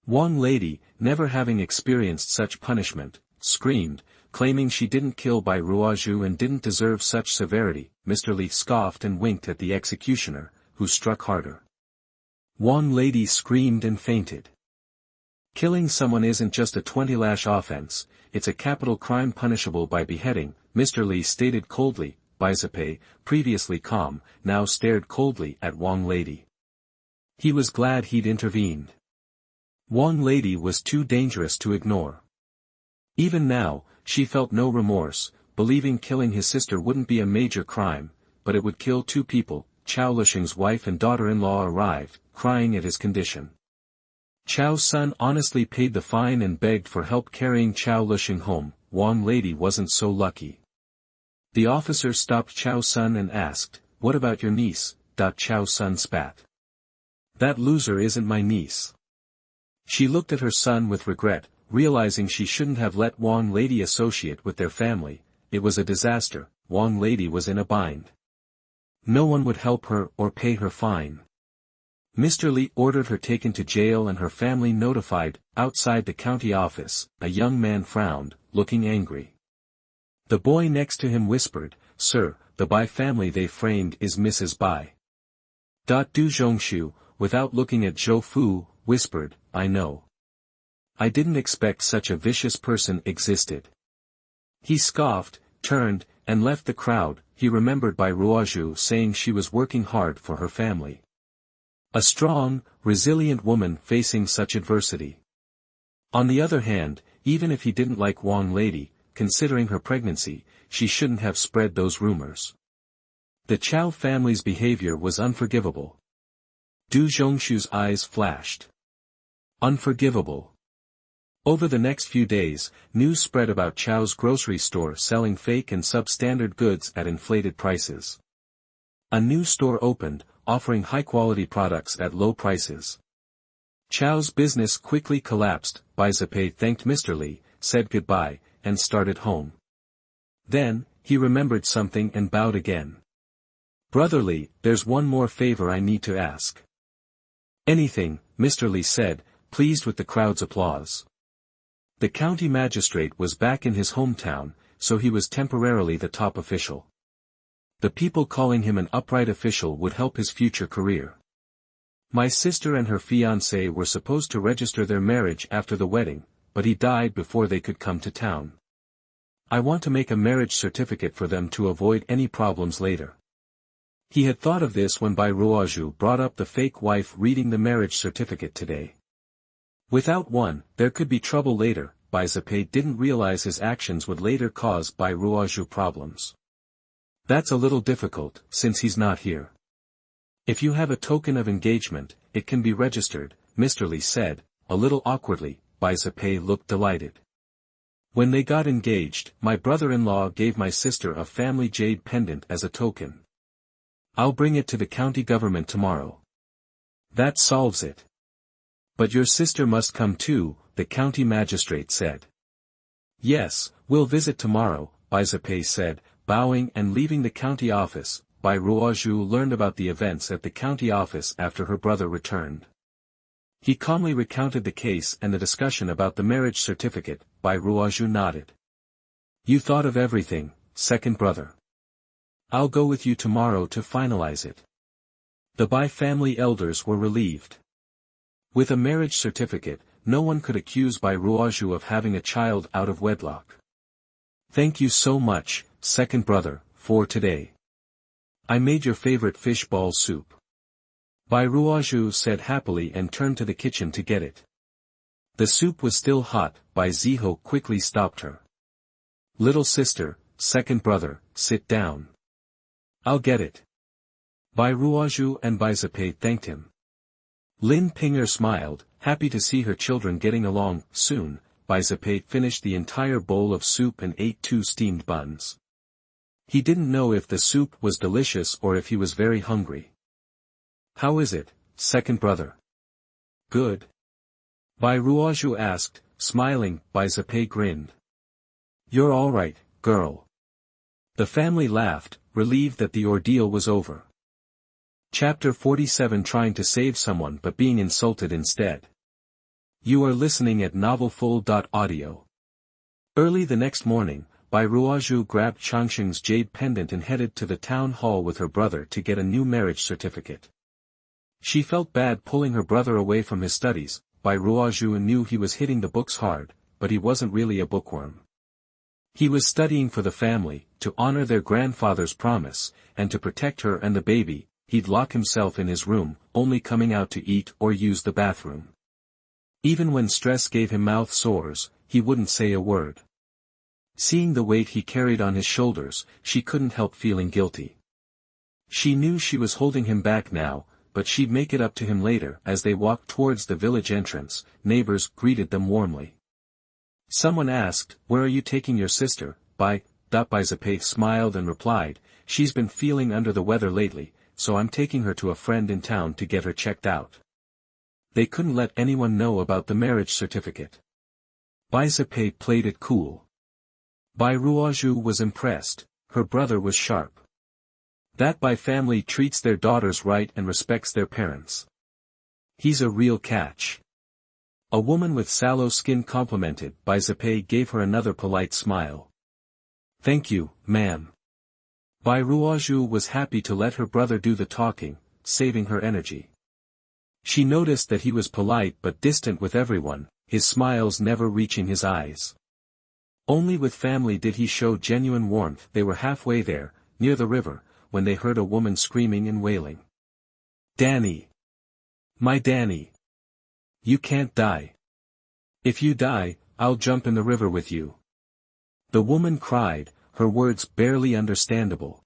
A: One lady, never having experienced such punishment, screamed, claiming she didn't kill Bai Ruozhu and didn't deserve such severity. Mr. Li scoffed and winked at the executioner, who struck harder. One lady screamed and fainted. Killing someone isn't just a 20-lash offense, it's a capital crime punishable by beheading, Mr. Li stated coldly. Bai Zipei, previously calm, now stared coldly at Wang Lady. He was glad he'd intervened. Wang Lady was too dangerous to ignore. Even now, she felt no remorse, believing killing his sister wouldn't be a major crime, but it would kill two people. Chao Lisheng's wife and daughter-in-law arrived, crying at his condition. Chao's son honestly paid the fine and begged for help carrying Chao Lisheng home. Wang Lady wasn't so lucky. The officer stopped Chao's son and asked, "What about your niece?" Chao's son spat. "That loser isn't my niece." She looked at her son with regret, realizing she shouldn't have let Wang Lady associate with their family. It was a disaster. Wang Lady was in a bind. No one would help her or pay her fine. Mr. Li ordered her taken to jail and her family notified. Outside the county office, a young man frowned, looking angry. The boy next to him whispered, "Sir, the Bai family they framed is Mrs. Bai." Du Zhongshu, without looking at Zhou Fu, whispered, "I know. I didn't expect such a vicious person existed." He scoffed, turned, and left the crowd. He remembered Bai Ruozhu saying she was working hard for her family. A strong, resilient woman facing such adversity. On the other hand, even if he didn't like Wang Lady, considering her pregnancy, she shouldn't have spread those rumors. The Chao family's behavior was unforgivable. Du Zhongshu's eyes flashed. Unforgivable. Over the next few days, news spread about Chao's grocery store selling fake and substandard goods at inflated prices. A new store opened, offering high-quality products at low prices. Chao's business quickly collapsed. Bai Zipei thanked Mr. Li, said goodbye, and started home. Then, he remembered something and bowed again. "Brother Li, there's one more favor I need to ask." "Anything," Mr. Li said, pleased with the crowd's applause. The county magistrate was back in his hometown, so he was temporarily the top official. The people calling him an upright official would help his future career. "My sister and her fiancé were supposed to register their marriage after the wedding, but he died before they could come to town. I want to make a marriage certificate for them to avoid any problems later." He had thought of this when Bai Ruozhu brought up the fake wife reading the marriage certificate today. Without one, there could be trouble later. Bai Zipei didn't realize his actions would later cause Bai Ruozhu problems. "That's a little difficult, since he's not here. If you have a token of engagement, it can be registered," Mr. Li said, a little awkwardly. Bai Zipei looked delighted. "When they got engaged, my brother-in-law gave my sister a family jade pendant as a token. I'll bring it to the county government tomorrow." "That solves it." "But your sister must come too," the county magistrate said. "Yes, we'll visit tomorrow," Bai Zipei said, bowing and leaving the county office. Bai Ruozhu learned about the events at the county office after her brother returned. He calmly recounted the case and the discussion about the marriage certificate. Bai Ruozhu nodded. "You thought of everything, second brother. I'll go with you tomorrow to finalize it." The Bai family elders were relieved. With a marriage certificate, no one could accuse Bai Ruozhu of having a child out of wedlock. "Thank you so much, second brother, for today. I made your favorite fish ball soup." Bai Ruozhu said happily and turned to the kitchen to get it. The soup was still hot. Bai Ziho quickly stopped her. "Little sister, second brother, sit down. I'll get it." Bai Ruozhu and Bai Zipei thanked him. Lin Pinger smiled, happy to see her children getting along. Soon, Bai Zipei finished the entire bowl of soup and ate 2 steamed buns. He didn't know if the soup was delicious or if he was very hungry. "How is it, second brother?" "Good." Bai Ruozhu asked, smiling. Bai Zipei grinned. "You're all right, girl. The family laughed, relieved that the ordeal was over. Chapter 47, Trying to save someone but being insulted instead. You are listening at novelfull.audio. Early the next morning, Bai Ruozhu grabbed Changsheng's jade pendant and headed to the town hall with her brother to get a new marriage certificate. She felt bad pulling her brother away from his studies. Bai Ruozhu knew he was hitting the books hard, but he wasn't really a bookworm. He was studying for the family, to honor their grandfather's promise, and to protect her and the baby. He'd lock himself in his room, only coming out to eat or use the bathroom. Even when stress gave him mouth sores, he wouldn't say a word. Seeing the weight he carried on his shoulders, she couldn't help feeling guilty. She knew she was holding him back now, but she'd make it up to him later. As they walked towards the village entrance, neighbors greeted them warmly. Someone asked, "Where are you taking your sister?" Bai Zapei smiled and replied, "She's been feeling under the weather lately, so I'm taking her to a friend in town to get her checked out." They couldn't let anyone know about the marriage certificate. Bai Zapei played it cool. Bai Ruozhu was impressed. Her brother was sharp. That Bai family treats their daughters right and respects their parents. He's a real catch. A woman with sallow skin complimented. Bai Zapei gave her another polite smile. "Thank you, ma'am." Bai Ruozhu was happy to let her brother do the talking, saving her energy. She noticed that he was polite but distant with everyone, his smiles never reaching his eyes. Only with family did he show genuine warmth. They were halfway there, near the river, when they heard a woman screaming and wailing. "Danny! My Danny! You can't die. If you die, I'll jump in the river with you." The woman cried, her words barely understandable.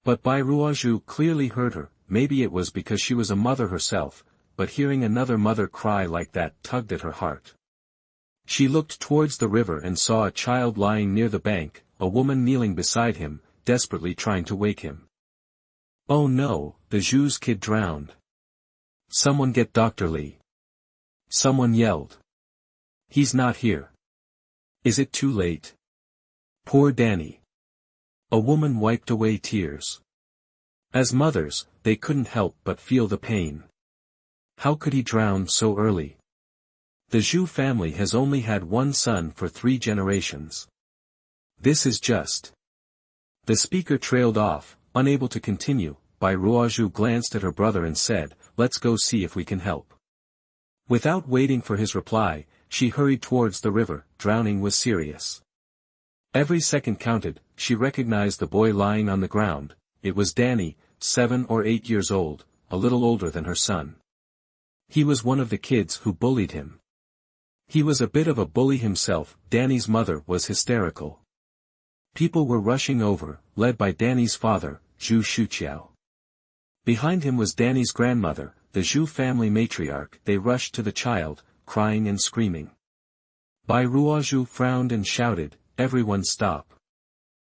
A: But Bai Ruozhu clearly heard her. Maybe it was because she was a mother herself, but hearing another mother cry like that tugged at her heart. She looked towards the river and saw a child lying near the bank, a woman kneeling beside him, desperately trying to wake him. "Oh no, the Zhu's kid drowned. Someone get Dr. Li." Someone yelled. "He's not here. Is it too late? Poor Danny." A woman wiped away tears. As mothers, they couldn't help but feel the pain. How could he drown so early? The Zhu family has only had one son for 3 generations. This is just. The speaker trailed off, unable to continue. Bai Ruozhu glanced at her brother and said, "Let's go see if we can help." Without waiting for his reply, she hurried towards the river. Drowning was serious. Every second counted. She recognized the boy lying on the ground. It was Danny, 7 or 8 years old, a little older than her son. He was one of the kids who bullied him. He was a bit of a bully himself. Danny's mother was hysterical. People were rushing over, led by Danny's father, Zhu Shuqiao. Behind him was Danny's grandmother, the Zhu family matriarch. They rushed to the child, crying and screaming. Bai Ruozhu frowned and shouted, "Everyone stop.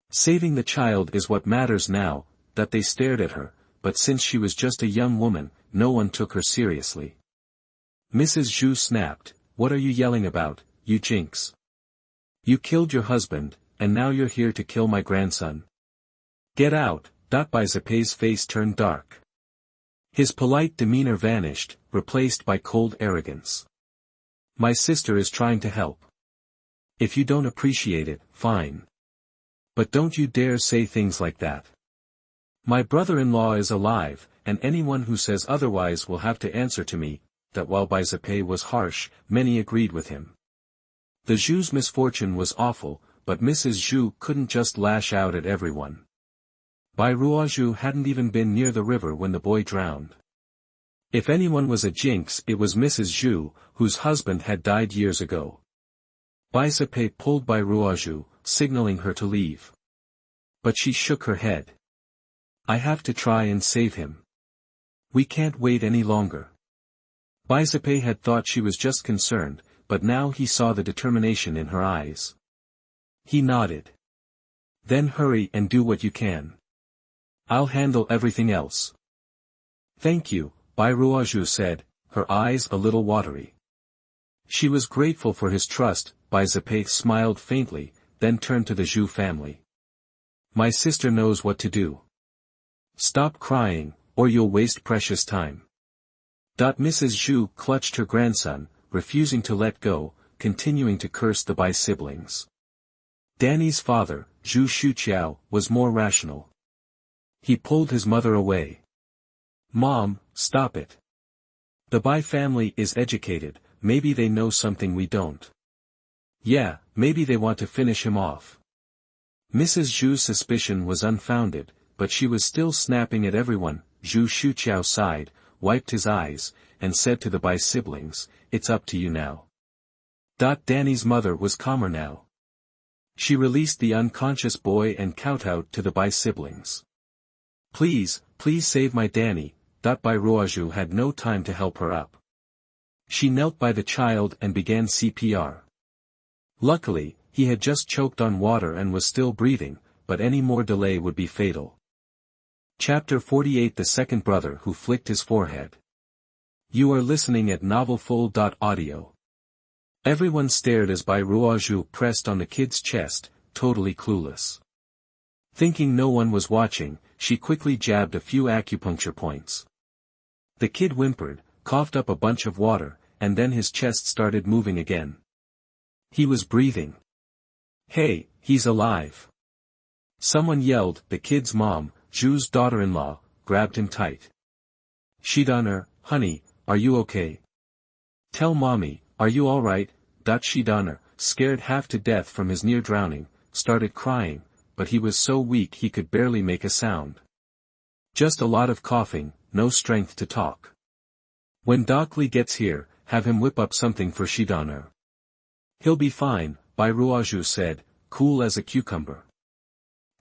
A: Saving the child is what matters now." That they stared at her, but since she was just a young woman, no one took her seriously. Mrs. Zhu snapped, "What are you yelling about, you jinx? You killed your husband, and now you're here to kill my grandson. Get out." Bai Zapei's face turned dark. His polite demeanor vanished, replaced by cold arrogance. "My sister is trying to help. If you don't appreciate it, fine. But don't you dare say things like that. My brother-in-law is alive, and anyone who says otherwise will have to answer to me." That while Bai Zapei was harsh, many agreed with him. The Zhu's misfortune was awful, but Mrs. Zhu couldn't just lash out at everyone. Bai Ruozhu hadn't even been near the river when the boy drowned. If anyone was a jinx, it was Mrs. Zhu, whose husband had died years ago. Bai Zapei pulled Bai Ruozhu, signaling her to leave. But she shook her head. "I have to try and save him. We can't wait any longer." Bai Zapei had thought she was just concerned, but now he saw the determination in her eyes. He nodded. "Then hurry and do what you can. I'll handle everything else." "Thank you," Bai Ruozhu said, her eyes a little watery. She was grateful for his trust. Bai Zapei smiled faintly, then turned to the Zhu family. My sister knows what to do. Stop crying, or you'll waste precious time. Mrs. Zhu clutched her grandson, refusing to let go, continuing to curse the Bai siblings. Danny's father, Zhu Shuqiao, was more rational. He pulled his mother away. Mom, stop it. The Bai family is educated, maybe they know something we don't. Yeah, maybe they want to finish him off. Mrs. Zhu's suspicion was unfounded, but she was still snapping at everyone. Zhu Shuqiao sighed, wiped his eyes, and said to the Bai siblings, "It's up to you now." Danny's mother was calmer now. She released the unconscious boy and kowtowed to the Bai siblings. Please save my Danny." Bai Ruozhu had no time to help her up. She knelt by the child and began CPR. Luckily, he had just choked on water and was still breathing, but any more delay would be fatal. Chapter 48 The Second Brother Who Flicked His Forehead. You are listening at novelfull.audio. Everyone stared as Bai Ruozhu pressed on the kid's chest, totally clueless. Thinking no one was watching, she quickly jabbed a few acupuncture points. The kid whimpered, coughed up a bunch of water, and then his chest started moving again. He was breathing. Hey, he's alive. Someone yelled. The kid's mom, Zhu's daughter-in-law, grabbed him tight. Shidaner, honey, are you okay? Tell mommy, are you alright? Shidaner, scared half to death from his near drowning, started crying, but he was so weak he could barely make a sound. Just a lot of coughing, no strength to talk. When Li gets here, have him whip up something for Shidaner. He'll be fine, Bai Ruozhu said, cool as a cucumber.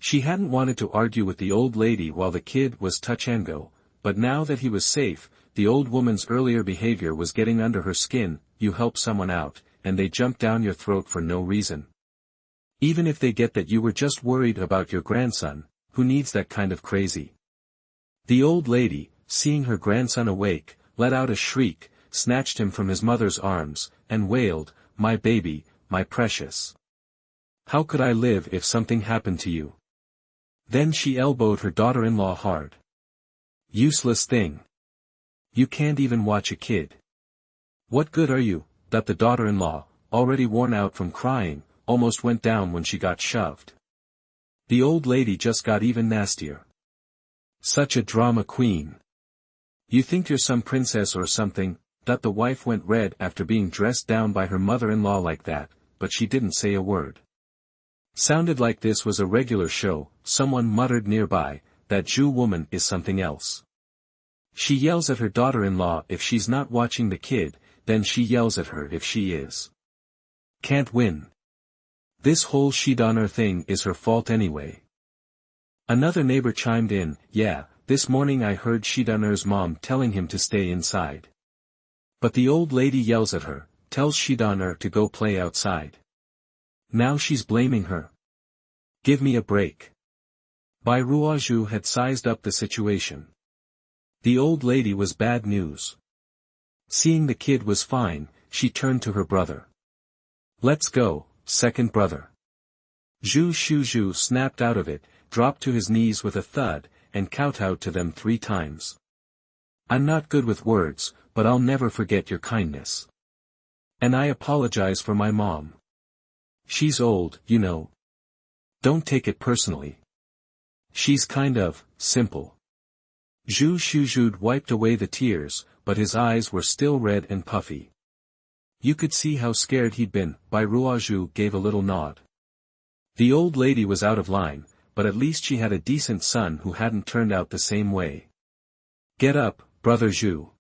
A: She hadn't wanted to argue with the old lady while the kid was touch and go, but now that he was safe, the old woman's earlier behavior was getting under her skin. You help someone out, and they jump down your throat for no reason. Even if they get that you were just worried about your grandson, who needs that kind of crazy? The old lady, seeing her grandson awake, let out a shriek, snatched him from his mother's arms, and wailed, "My baby, my precious. How could I live if something happened to you?" Then she elbowed her daughter-in-law hard. Useless thing. You can't even watch a kid. What good are you? The daughter-in-law, already worn out from crying, almost went down when she got shoved. The old lady just got even nastier. Such a drama queen. You think you're some princess or something? The wife went red after being dressed down by her mother-in-law like that, but she didn't say a word. Sounded like this was a regular show. Someone muttered nearby, that Zhu woman is something else. She yells at her daughter-in-law if she's not watching the kid, then she yells at her if she is. Can't win. This whole Shidaner thing is her fault anyway. Another neighbor chimed in, yeah, this morning I heard Shidaner's mom telling him to stay inside. But the old lady yells at her, tells Shidaner to go play outside. Now she's blaming her. Give me a break. Bai Ruozhu had sized up the situation. The old lady was bad news. Seeing the kid was fine, she turned to her brother. Let's go, second brother. Zhu Shuzhu snapped out of it, dropped to his knees with a thud, and kowtowed to them 3 times. I'm not good with words, but I'll never forget your kindness. And I apologize for my mom. She's old, you know. Don't take it personally. She's kind of simple. Zhu Shuzhu wiped away the tears, but his eyes were still red and puffy. You could see how scared he'd been. Bai Ruozhu gave a little nod. The old lady was out of line, but at least she had a decent son who hadn't turned out the same way. Get up, brother Zhu.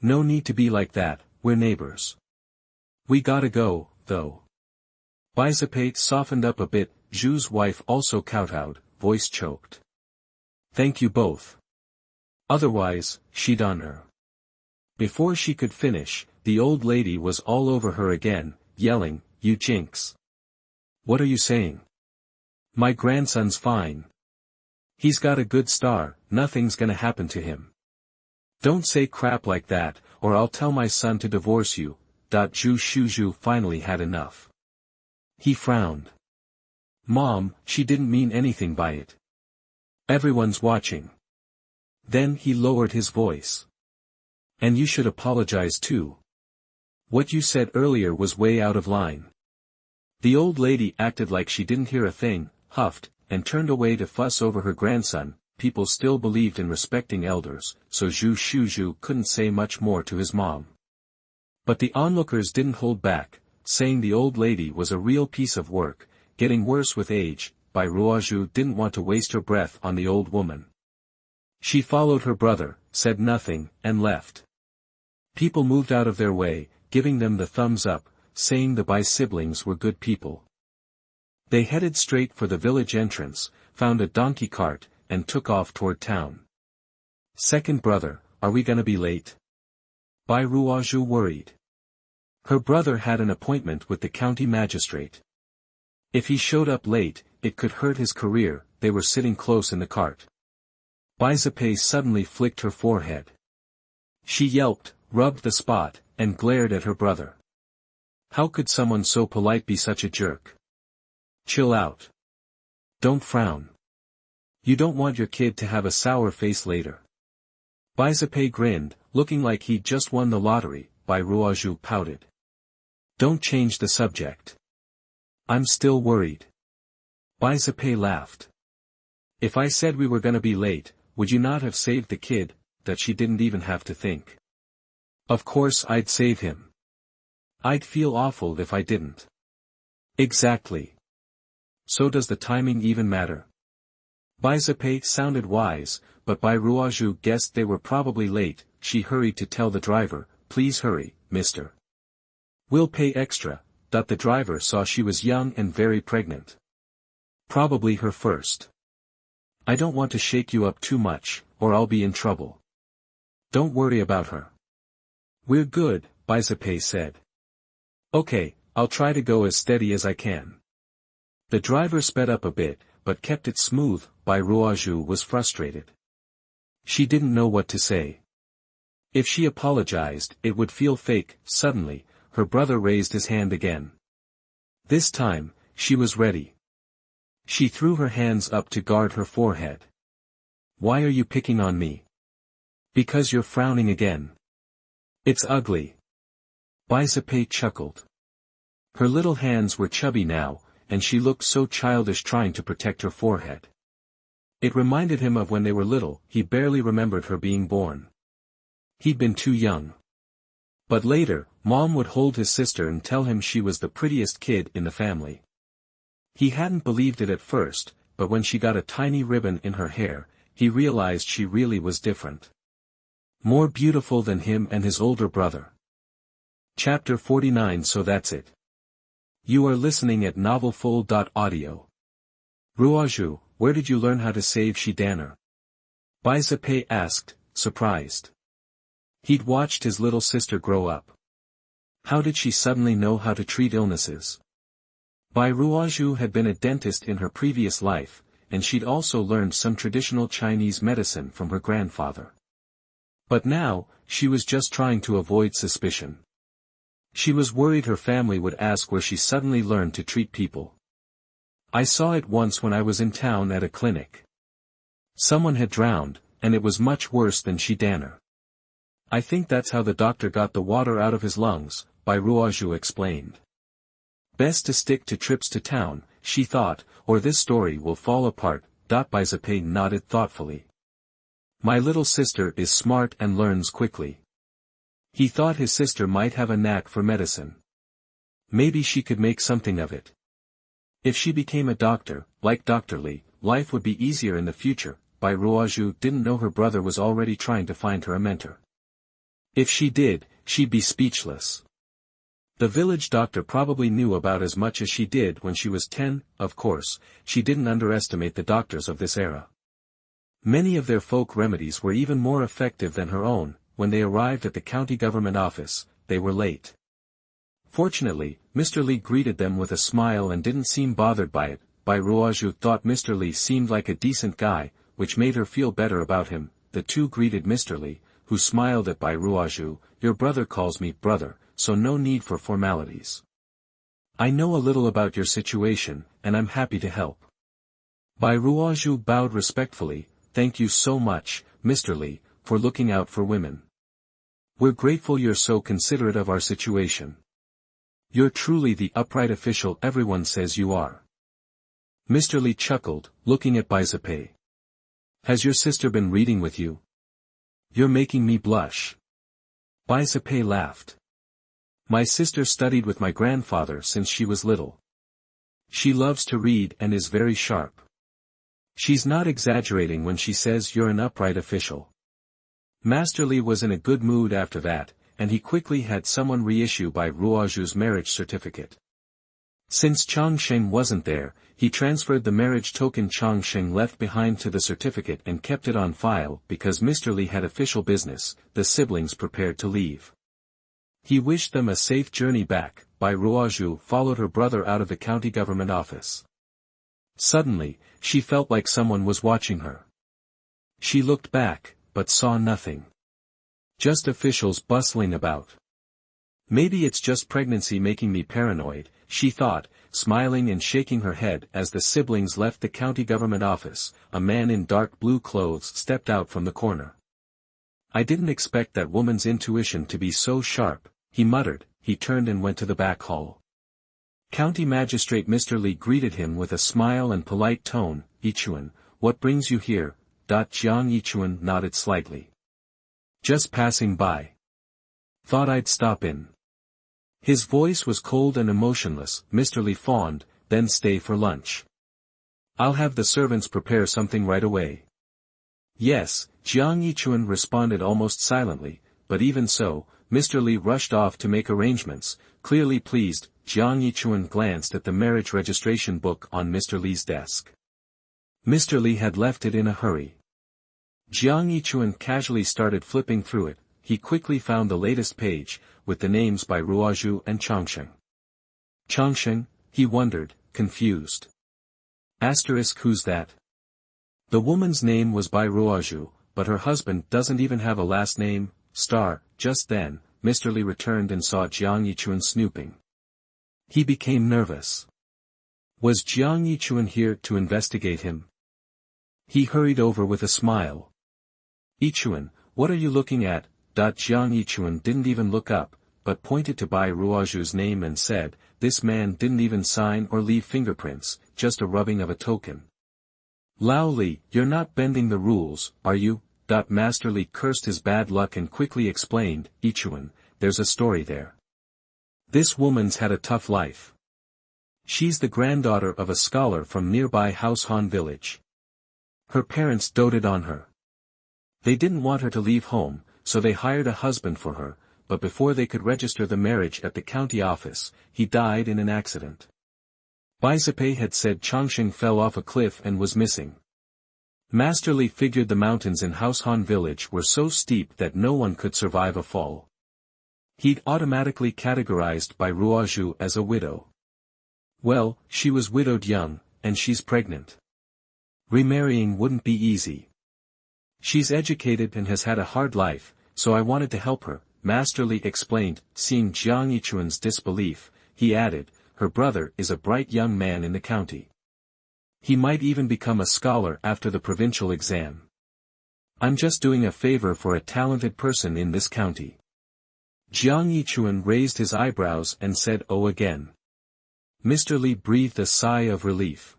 A: No need to be like that, we're neighbors. We gotta go, though. Bai Zapate softened up a bit. Zhu's wife also kowtowed, voice choked. Thank you both. Otherwise, Shidaner. Before she could finish, the old lady was all over her again, yelling, you jinx. What are you saying? My grandson's fine. He's got a good star, nothing's gonna happen to him. Don't say crap like that, or I'll tell my son to divorce you. Zhu Shuzhu finally had enough. He frowned. Mom, she didn't mean anything by it. Everyone's watching. Then he lowered his voice. And you should apologize too. What you said earlier was way out of line. The old lady acted like she didn't hear a thing, huffed, and turned away to fuss over her grandson. People still believed in respecting elders, so Zhu Shuzhu couldn't say much more to his mom. But the onlookers didn't hold back, saying the old lady was a real piece of work, getting worse with age. Bai Ruozhu didn't want to waste her breath on the old woman. She followed her brother, said nothing, and left. People moved out of their way, giving them the thumbs up, saying the Bai siblings were good people. They headed straight for the village entrance, found a donkey cart, and took off toward town. Second brother, are we gonna be late? Bai Ruozhu worried. Her brother had an appointment with the county magistrate. If he showed up late, it could hurt his career. They were sitting close in the cart. Bai Zipei suddenly flicked her forehead. She yelped, rubbed the spot, and glared at her brother. How could someone so polite be such a jerk? Chill out. Don't frown. You don't want your kid to have a sour face later. Bai Zipei grinned, looking like he'd just won the lottery. Bai Ruozhu pouted. Don't change the subject. I'm still worried. Bai Zipei laughed. If I said we were gonna be late, would you not have saved the kid, that she didn't even have to think? Of course I'd save him. I'd feel awful if I didn't. Exactly. So does the timing even matter? Bai Zipei sounded wise, but Bai Ruozhu guessed they were probably late. She hurried to tell the driver, please hurry, mister. We'll pay extra. The driver saw she was young and very pregnant. Probably her first. I don't want to shake you up too much, or I'll be in trouble. Don't worry about her. We're good, Bai Zipei said. Okay, I'll try to go as steady as I can. The driver sped up a bit, but kept it smooth. Bai Ruozhu was frustrated. She didn't know what to say. If she apologized, it would feel fake. Suddenly, her brother raised his hand again. This time, she was ready. She threw her hands up to guard her forehead. Why are you picking on me? Because you're frowning again. It's ugly. Bai Zipei chuckled. Her little hands were chubby now, and she looked so childish trying to protect her forehead. It reminded him of when they were little. He barely remembered her being born. He'd been too young. But later, Mom would hold his sister and tell him she was the prettiest kid in the family. He hadn't believed it at first, but when she got a tiny ribbon in her hair, he realized she really was different. More beautiful than him and his older brother. Chapter 49. So that's it. You are listening at novelfull.audio. Ruozhu, where did you learn how to save Shidaner? Bai Zipei asked, surprised. He'd watched his little sister grow up. How did she suddenly know how to treat illnesses? Bai Ruozhu had been a dentist in her previous life, and she'd also learned some traditional Chinese medicine from her grandfather. But now, she was just trying to avoid suspicion. She was worried her family would ask where she suddenly learned to treat people. I saw it once when I was in town at a clinic. Someone had drowned, and it was much worse than Shidaner. I think that's how the doctor got the water out of his lungs, Bai Ruozhu explained. Best to stick to trips to town, she thought, or this story will fall apart. Bai Zipei nodded thoughtfully. My little sister is smart and learns quickly. He thought his sister might have a knack for medicine. Maybe she could make something of it. If she became a doctor, like Dr. Li, life would be easier in the future. Bai Ruozhu didn't know her brother was already trying to find her a mentor. If she did, she'd be speechless. The village doctor probably knew about as much as she did when she was 10, of course. She didn't underestimate the doctors of this era. Many of their folk remedies were even more effective than her own. When they arrived at the county government office, they were late. Fortunately, Mr. Li greeted them with a smile and didn't seem bothered by it. Bai Ruozhu thought Mr. Li seemed like a decent guy, which made her feel better about him. The two greeted Mr. Li, who smiled at Bai Ruozhu. Your brother calls me brother, so no need for formalities. I know a little about your situation, and I'm happy to help. Bai Ruozhu bowed respectfully. Thank you so much, Mr. Li, for looking out for women. We're grateful you're so considerate of our situation. You're truly the upright official everyone says you are. Mr. Li chuckled, looking at Bai Ruozhu. Has your sister been reading with you? You're making me blush. Bai Ruozhu laughed. My sister studied with my grandfather since she was little. She loves to read and is very sharp. She's not exaggerating when she says you're an upright official. Master Li was in a good mood after that, and he quickly had someone reissue Bai Ruozhu's marriage certificate. Since Changsheng wasn't there, he transferred the marriage token Changsheng left behind to the certificate and kept it on file because Mr. Li had official business. The siblings prepared to leave. He wished them a safe journey back. Bai Ruozhu followed her brother out of the county government office. Suddenly, she felt like someone was watching her. She looked back, but saw nothing. Just officials bustling about. Maybe it's just pregnancy making me paranoid, she thought, smiling and shaking her head as the siblings left the county government office. A man in dark blue clothes stepped out from the corner. I didn't expect that woman's intuition to be so sharp, he muttered. He turned and went to the back hall. County Magistrate Mr. Li greeted him with a smile and polite tone. Yichuan, what brings you here? Jiang Yichuan nodded slightly. Just passing by. Thought I'd stop in. His voice was cold and emotionless. Mr. Li fawned, then stay for lunch. I'll have the servants prepare something right away. Yes, Jiang Yichuan responded almost silently, but even so, Mr. Li rushed off to make arrangements. Clearly pleased, Jiang Yichuan glanced at the marriage registration book on Mr. Li's desk. Mr. Li had left it in a hurry. Jiang Yichuan casually started flipping through it. He quickly found the latest page, with the names Bai Ruozhu and Changsheng. Changsheng, he wondered, confused. Asterisk, who's that? The woman's name was Bai Ruozhu, but her husband doesn't even have a last name. Just then, Mr. Li returned and saw Jiang Yichuan snooping. He became nervous. Was Jiang Yichuan here to investigate him? He hurried over with a smile. Yichuan, what are you looking at? Jiang Yichuan didn't even look up, but pointed to Bai Ruozhu's name and said, this man didn't even sign or leave fingerprints, just a rubbing of a token. Lao Li, you're not bending the rules, are you? Master Li cursed his bad luck and quickly explained, Yichuan, there's a story there. This woman's had a tough life. She's the granddaughter of a scholar from nearby Haoshan village. Her parents doted on her. They didn't want her to leave home, so they hired a husband for her, but before they could register the marriage at the county office, he died in an accident. Bai Ruozhu had said Changsheng fell off a cliff and was missing. Master Li figured the mountains in Haoshan village were so steep that no one could survive a fall. He'd automatically categorized Bai Ruozhu as a widow. Well, she was widowed young, and she's pregnant. Remarrying wouldn't be easy. She's educated and has had a hard life, so I wanted to help her, Master Li explained. Seeing Jiang Yichuan's disbelief, he added, her brother is a bright young man in the county. He might even become a scholar after the provincial exam. I'm just doing a favor for a talented person in this county. Jiang Yichuan raised his eyebrows and said, oh again. Mr. Li breathed a sigh of relief.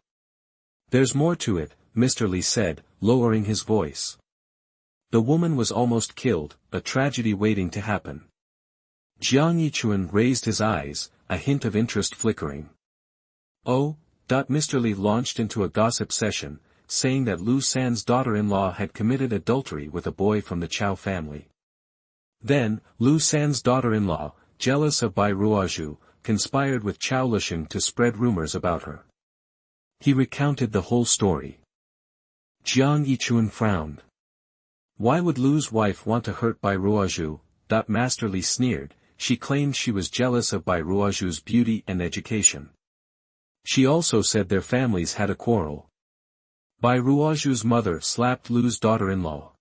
A: There's more to it, Mr. Li said, lowering his voice. The woman was almost killed, a tragedy waiting to happen. Jiang Yichuan raised his eyes, a hint of interest flickering. Oh, Mr. Li launched into a gossip session, saying that Lu San's daughter-in-law had committed adultery with a boy from the Chao family. Then, Lu San's daughter-in-law, jealous of Bai Ruozhu, conspired with Chao Lusheng to spread rumors about her. He recounted the whole story. Jiang Yichuan frowned. Why would Lu's wife want to hurt Bai Ruozhu? Master Li sneered. She claimed she was jealous of Bai Ruozhu's beauty and education. She also said their families had a quarrel. Bai Ruozhu's mother slapped Lu's daughter-in-law.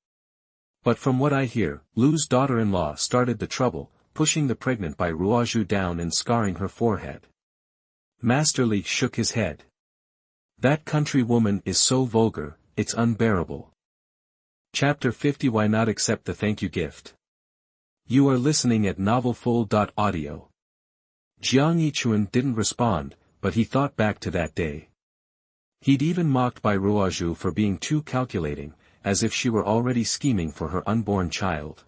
A: But from what I hear, Lu's daughter-in-law started the trouble, pushing the pregnant Bai Ruozhu down and scarring her forehead. Master Li shook his head. That country woman is so vulgar, it's unbearable. Chapter 50. Why not accept the thank you gift? You are listening at novelfull.audio. Jiang Yichuan didn't respond, but he thought back to that day. He'd even mocked Bai Ruozhu for being too calculating, as if she were already scheming for her unborn child.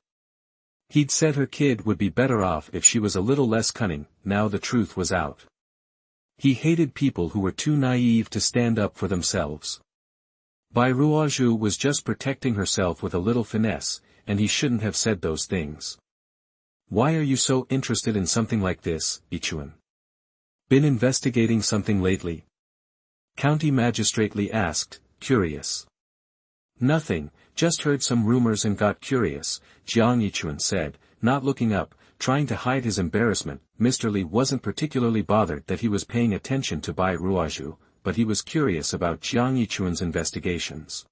A: He'd said her kid would be better off if she was a little less cunning. Now the truth was out. He hated people who were too naive to stand up for themselves. Bai Ruozhu was just protecting herself with a little finesse, and he shouldn't have said those things. Why are you so interested in something like this, Yichuan? Been investigating something lately? County Magistrate Li asked, curious. Nothing, just heard some rumors and got curious, Jiang Yichuan said, not looking up, trying to hide his embarrassment. Mr. Li wasn't particularly bothered that he was paying attention to Bai Ruozhu, but he was curious about Jiang Yichuan's investigations.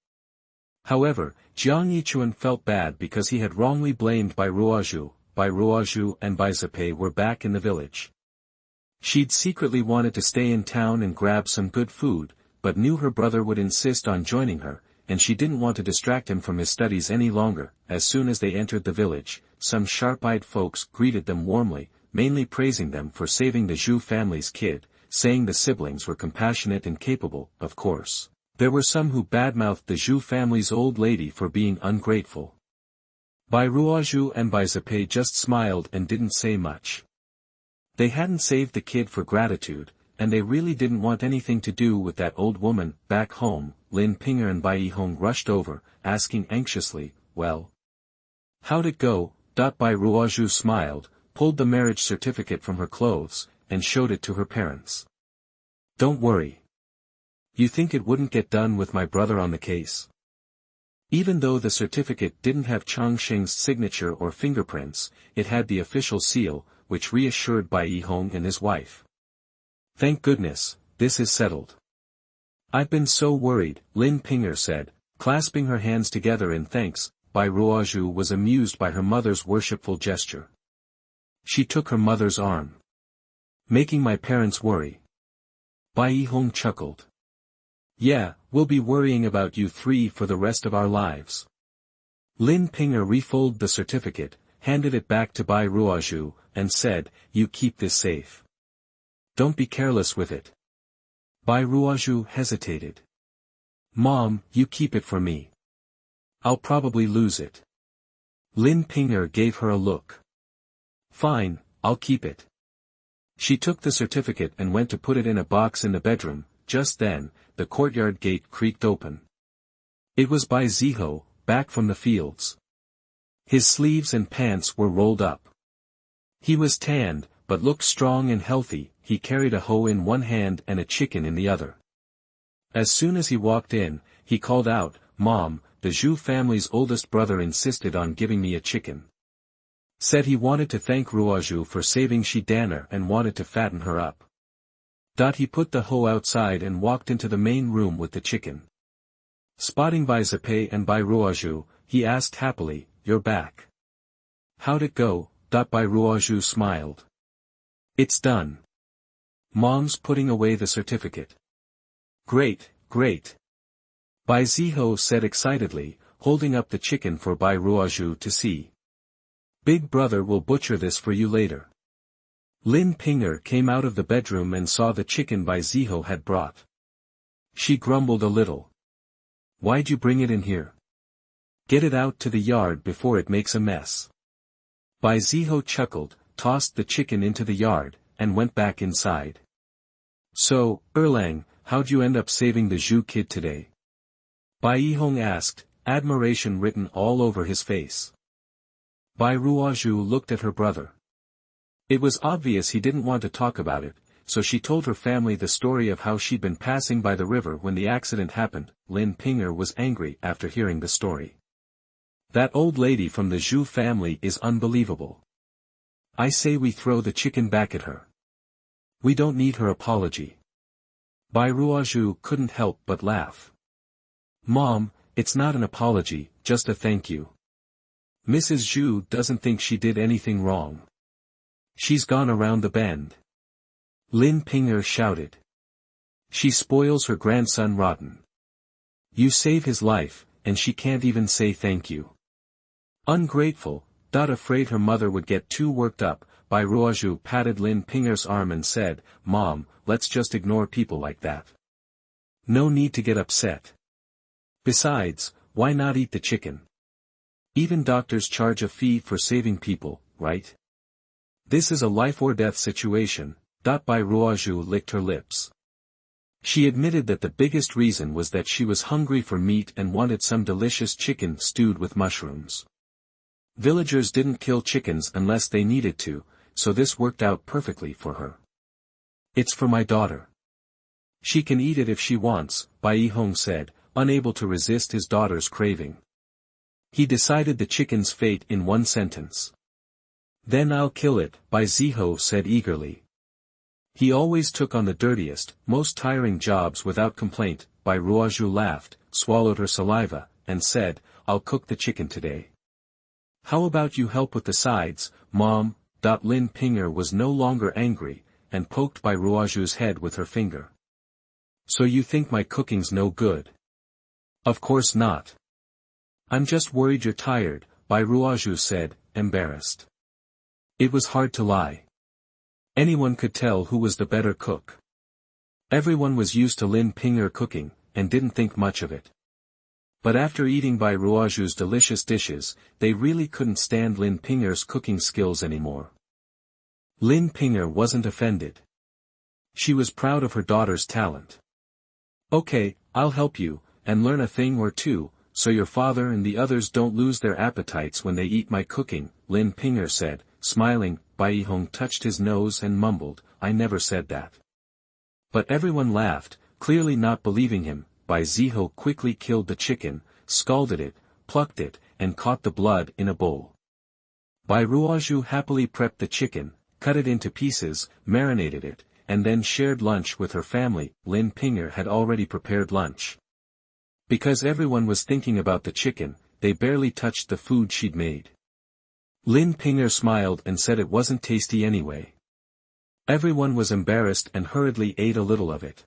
A: However, Jiang Yichuan felt bad because he had wrongly blamed Bai Ruozhu. Bai Ruozhu and Bai Zapei were back in the village. She'd secretly wanted to stay in town and grab some good food, but knew her brother would insist on joining her, and she didn't want to distract him from his studies any longer. As soon as they entered the village, some sharp-eyed folks greeted them warmly, mainly praising them for saving the Zhu family's kid, saying the siblings were compassionate and capable. Of course, there were some who badmouthed the Zhu family's old lady for being ungrateful. Bai Ruozhu and Bai Zapei just smiled and didn't say much. They hadn't saved the kid for gratitude, and they really didn't want anything to do with that old woman. Back home, Lin Pinger and Bai Yihong rushed over, asking anxiously, well, how'd it go? Bai Ruozhu smiled, pulled the marriage certificate from her clothes, and showed it to her parents. Don't worry. You think it wouldn't get done with my brother on the case? Even though the certificate didn't have Changsheng's signature or fingerprints, it had the official seal, which reassured Bai Yihong and his wife. Thank goodness, this is settled. I've been so worried, Lin Pinger said, clasping her hands together in thanks. Bai Ruozhu was amused by her mother's worshipful gesture. She took her mother's arm. Making my parents worry. Bai Yihong chuckled. Yeah, we'll be worrying about you three for the rest of our lives. Lin Pinger refolded the certificate, handed it back to Bai Ruozhu, and said, you keep this safe. Don't be careless with it. Bai Ruozhu hesitated. Mom, you keep it for me. I'll probably lose it. Lin Pinger gave her a look. Fine, I'll keep it. She took the certificate and went to put it in a box in the bedroom. Just then, the courtyard gate creaked open. It was Bai Ziho, back from the fields. His sleeves and pants were rolled up. He was tanned, but looked strong and healthy. He carried a hoe in one hand and a chicken in the other. As soon as he walked in, he called out, Mom, the Zhu family's oldest brother insisted on giving me a chicken. Said he wanted to thank Ruozhu for saving Shi Danner and wanted to fatten her up. He put the hoe outside and walked into the main room with the chicken. Spotting Bai Zapei and Bai Ruozhu, he asked happily, you're back. How'd it go? Bai Ruozhu smiled. It's done. Mom's putting away the certificate. Great, great. Bai Ziho said excitedly, holding up the chicken for Bai Ruozhu to see. Big brother will butcher this for you later. Lin Pinger came out of the bedroom and saw the chicken Bai Ziho had brought. She grumbled a little. Why'd you bring it in here? Get it out to the yard before it makes a mess. Bai Ziho chuckled, tossed the chicken into the yard, and went back inside. So, Erlang, how'd you end up saving the Zhu kid today? Bai Yihong asked, admiration written all over his face. Bai Ruozhu looked at her brother. It was obvious he didn't want to talk about it, so she told her family the story of how she'd been passing by the river when the accident happened. Lin Pinger was angry after hearing the story. That old lady from the Zhu family is unbelievable. I say we throw the chicken back at her. We don't need her apology. Bai Ruozhu couldn't help but laugh. Mom, it's not an apology, just a thank you. Mrs. Zhu doesn't think she did anything wrong. She's gone around the bend. Lin Pinger shouted. She spoils her grandson rotten. You save his life, and she can't even say thank you. Ungrateful. Afraid her mother would get too worked up, Bai Ruozhu patted Lin Pinger's arm and said, Mom, let's just ignore people like that. No need to get upset. Besides, why not eat the chicken? Even doctors charge a fee for saving people, right? This is a life-or-death situation. Bai Ruozhu licked her lips. She admitted that the biggest reason was that she was hungry for meat and wanted some delicious chicken stewed with mushrooms. Villagers didn't kill chickens unless they needed to, so this worked out perfectly for her. It's for my daughter. She can eat it if she wants, Bai Yihong said, unable to resist his daughter's craving. He decided the chicken's fate in one sentence. Then I'll kill it, Bai Ziho said eagerly. He always took on the dirtiest, most tiring jobs without complaint. Bai Ruozhu laughed, swallowed her saliva, and said, I'll cook the chicken today. How about you help with the sides, Mom? Lin Pinger was no longer angry, and poked Bai Ruozhu's head with her finger. So you think my cooking's no good? Of course not. I'm just worried you're tired, Bai Ruozhu said, embarrassed. It was hard to lie. Anyone could tell who was the better cook. Everyone was used to Lin Pinger cooking, and didn't think much of it. But after eating Bai Ruozhu's delicious dishes, they really couldn't stand Lin Pinger's cooking skills anymore. Lin Pinger wasn't offended. She was proud of her daughter's talent. Okay, I'll help you, and learn a thing or two, so your father and the others don't lose their appetites when they eat my cooking, Lin Pinger said, smiling. Bai Yihong touched his nose and mumbled, I never said that. But everyone laughed, clearly not believing him. Bai Ziho quickly killed the chicken, scalded it, plucked it, and caught the blood in a bowl. Bai Ruozhu happily prepped the chicken, cut it into pieces, marinated it, and then shared lunch with her family. Lin Pinger had already prepared lunch. Because everyone was thinking about the chicken, they barely touched the food she'd made. Lin Pinger smiled and said it wasn't tasty anyway. Everyone was embarrassed and hurriedly ate a little of it.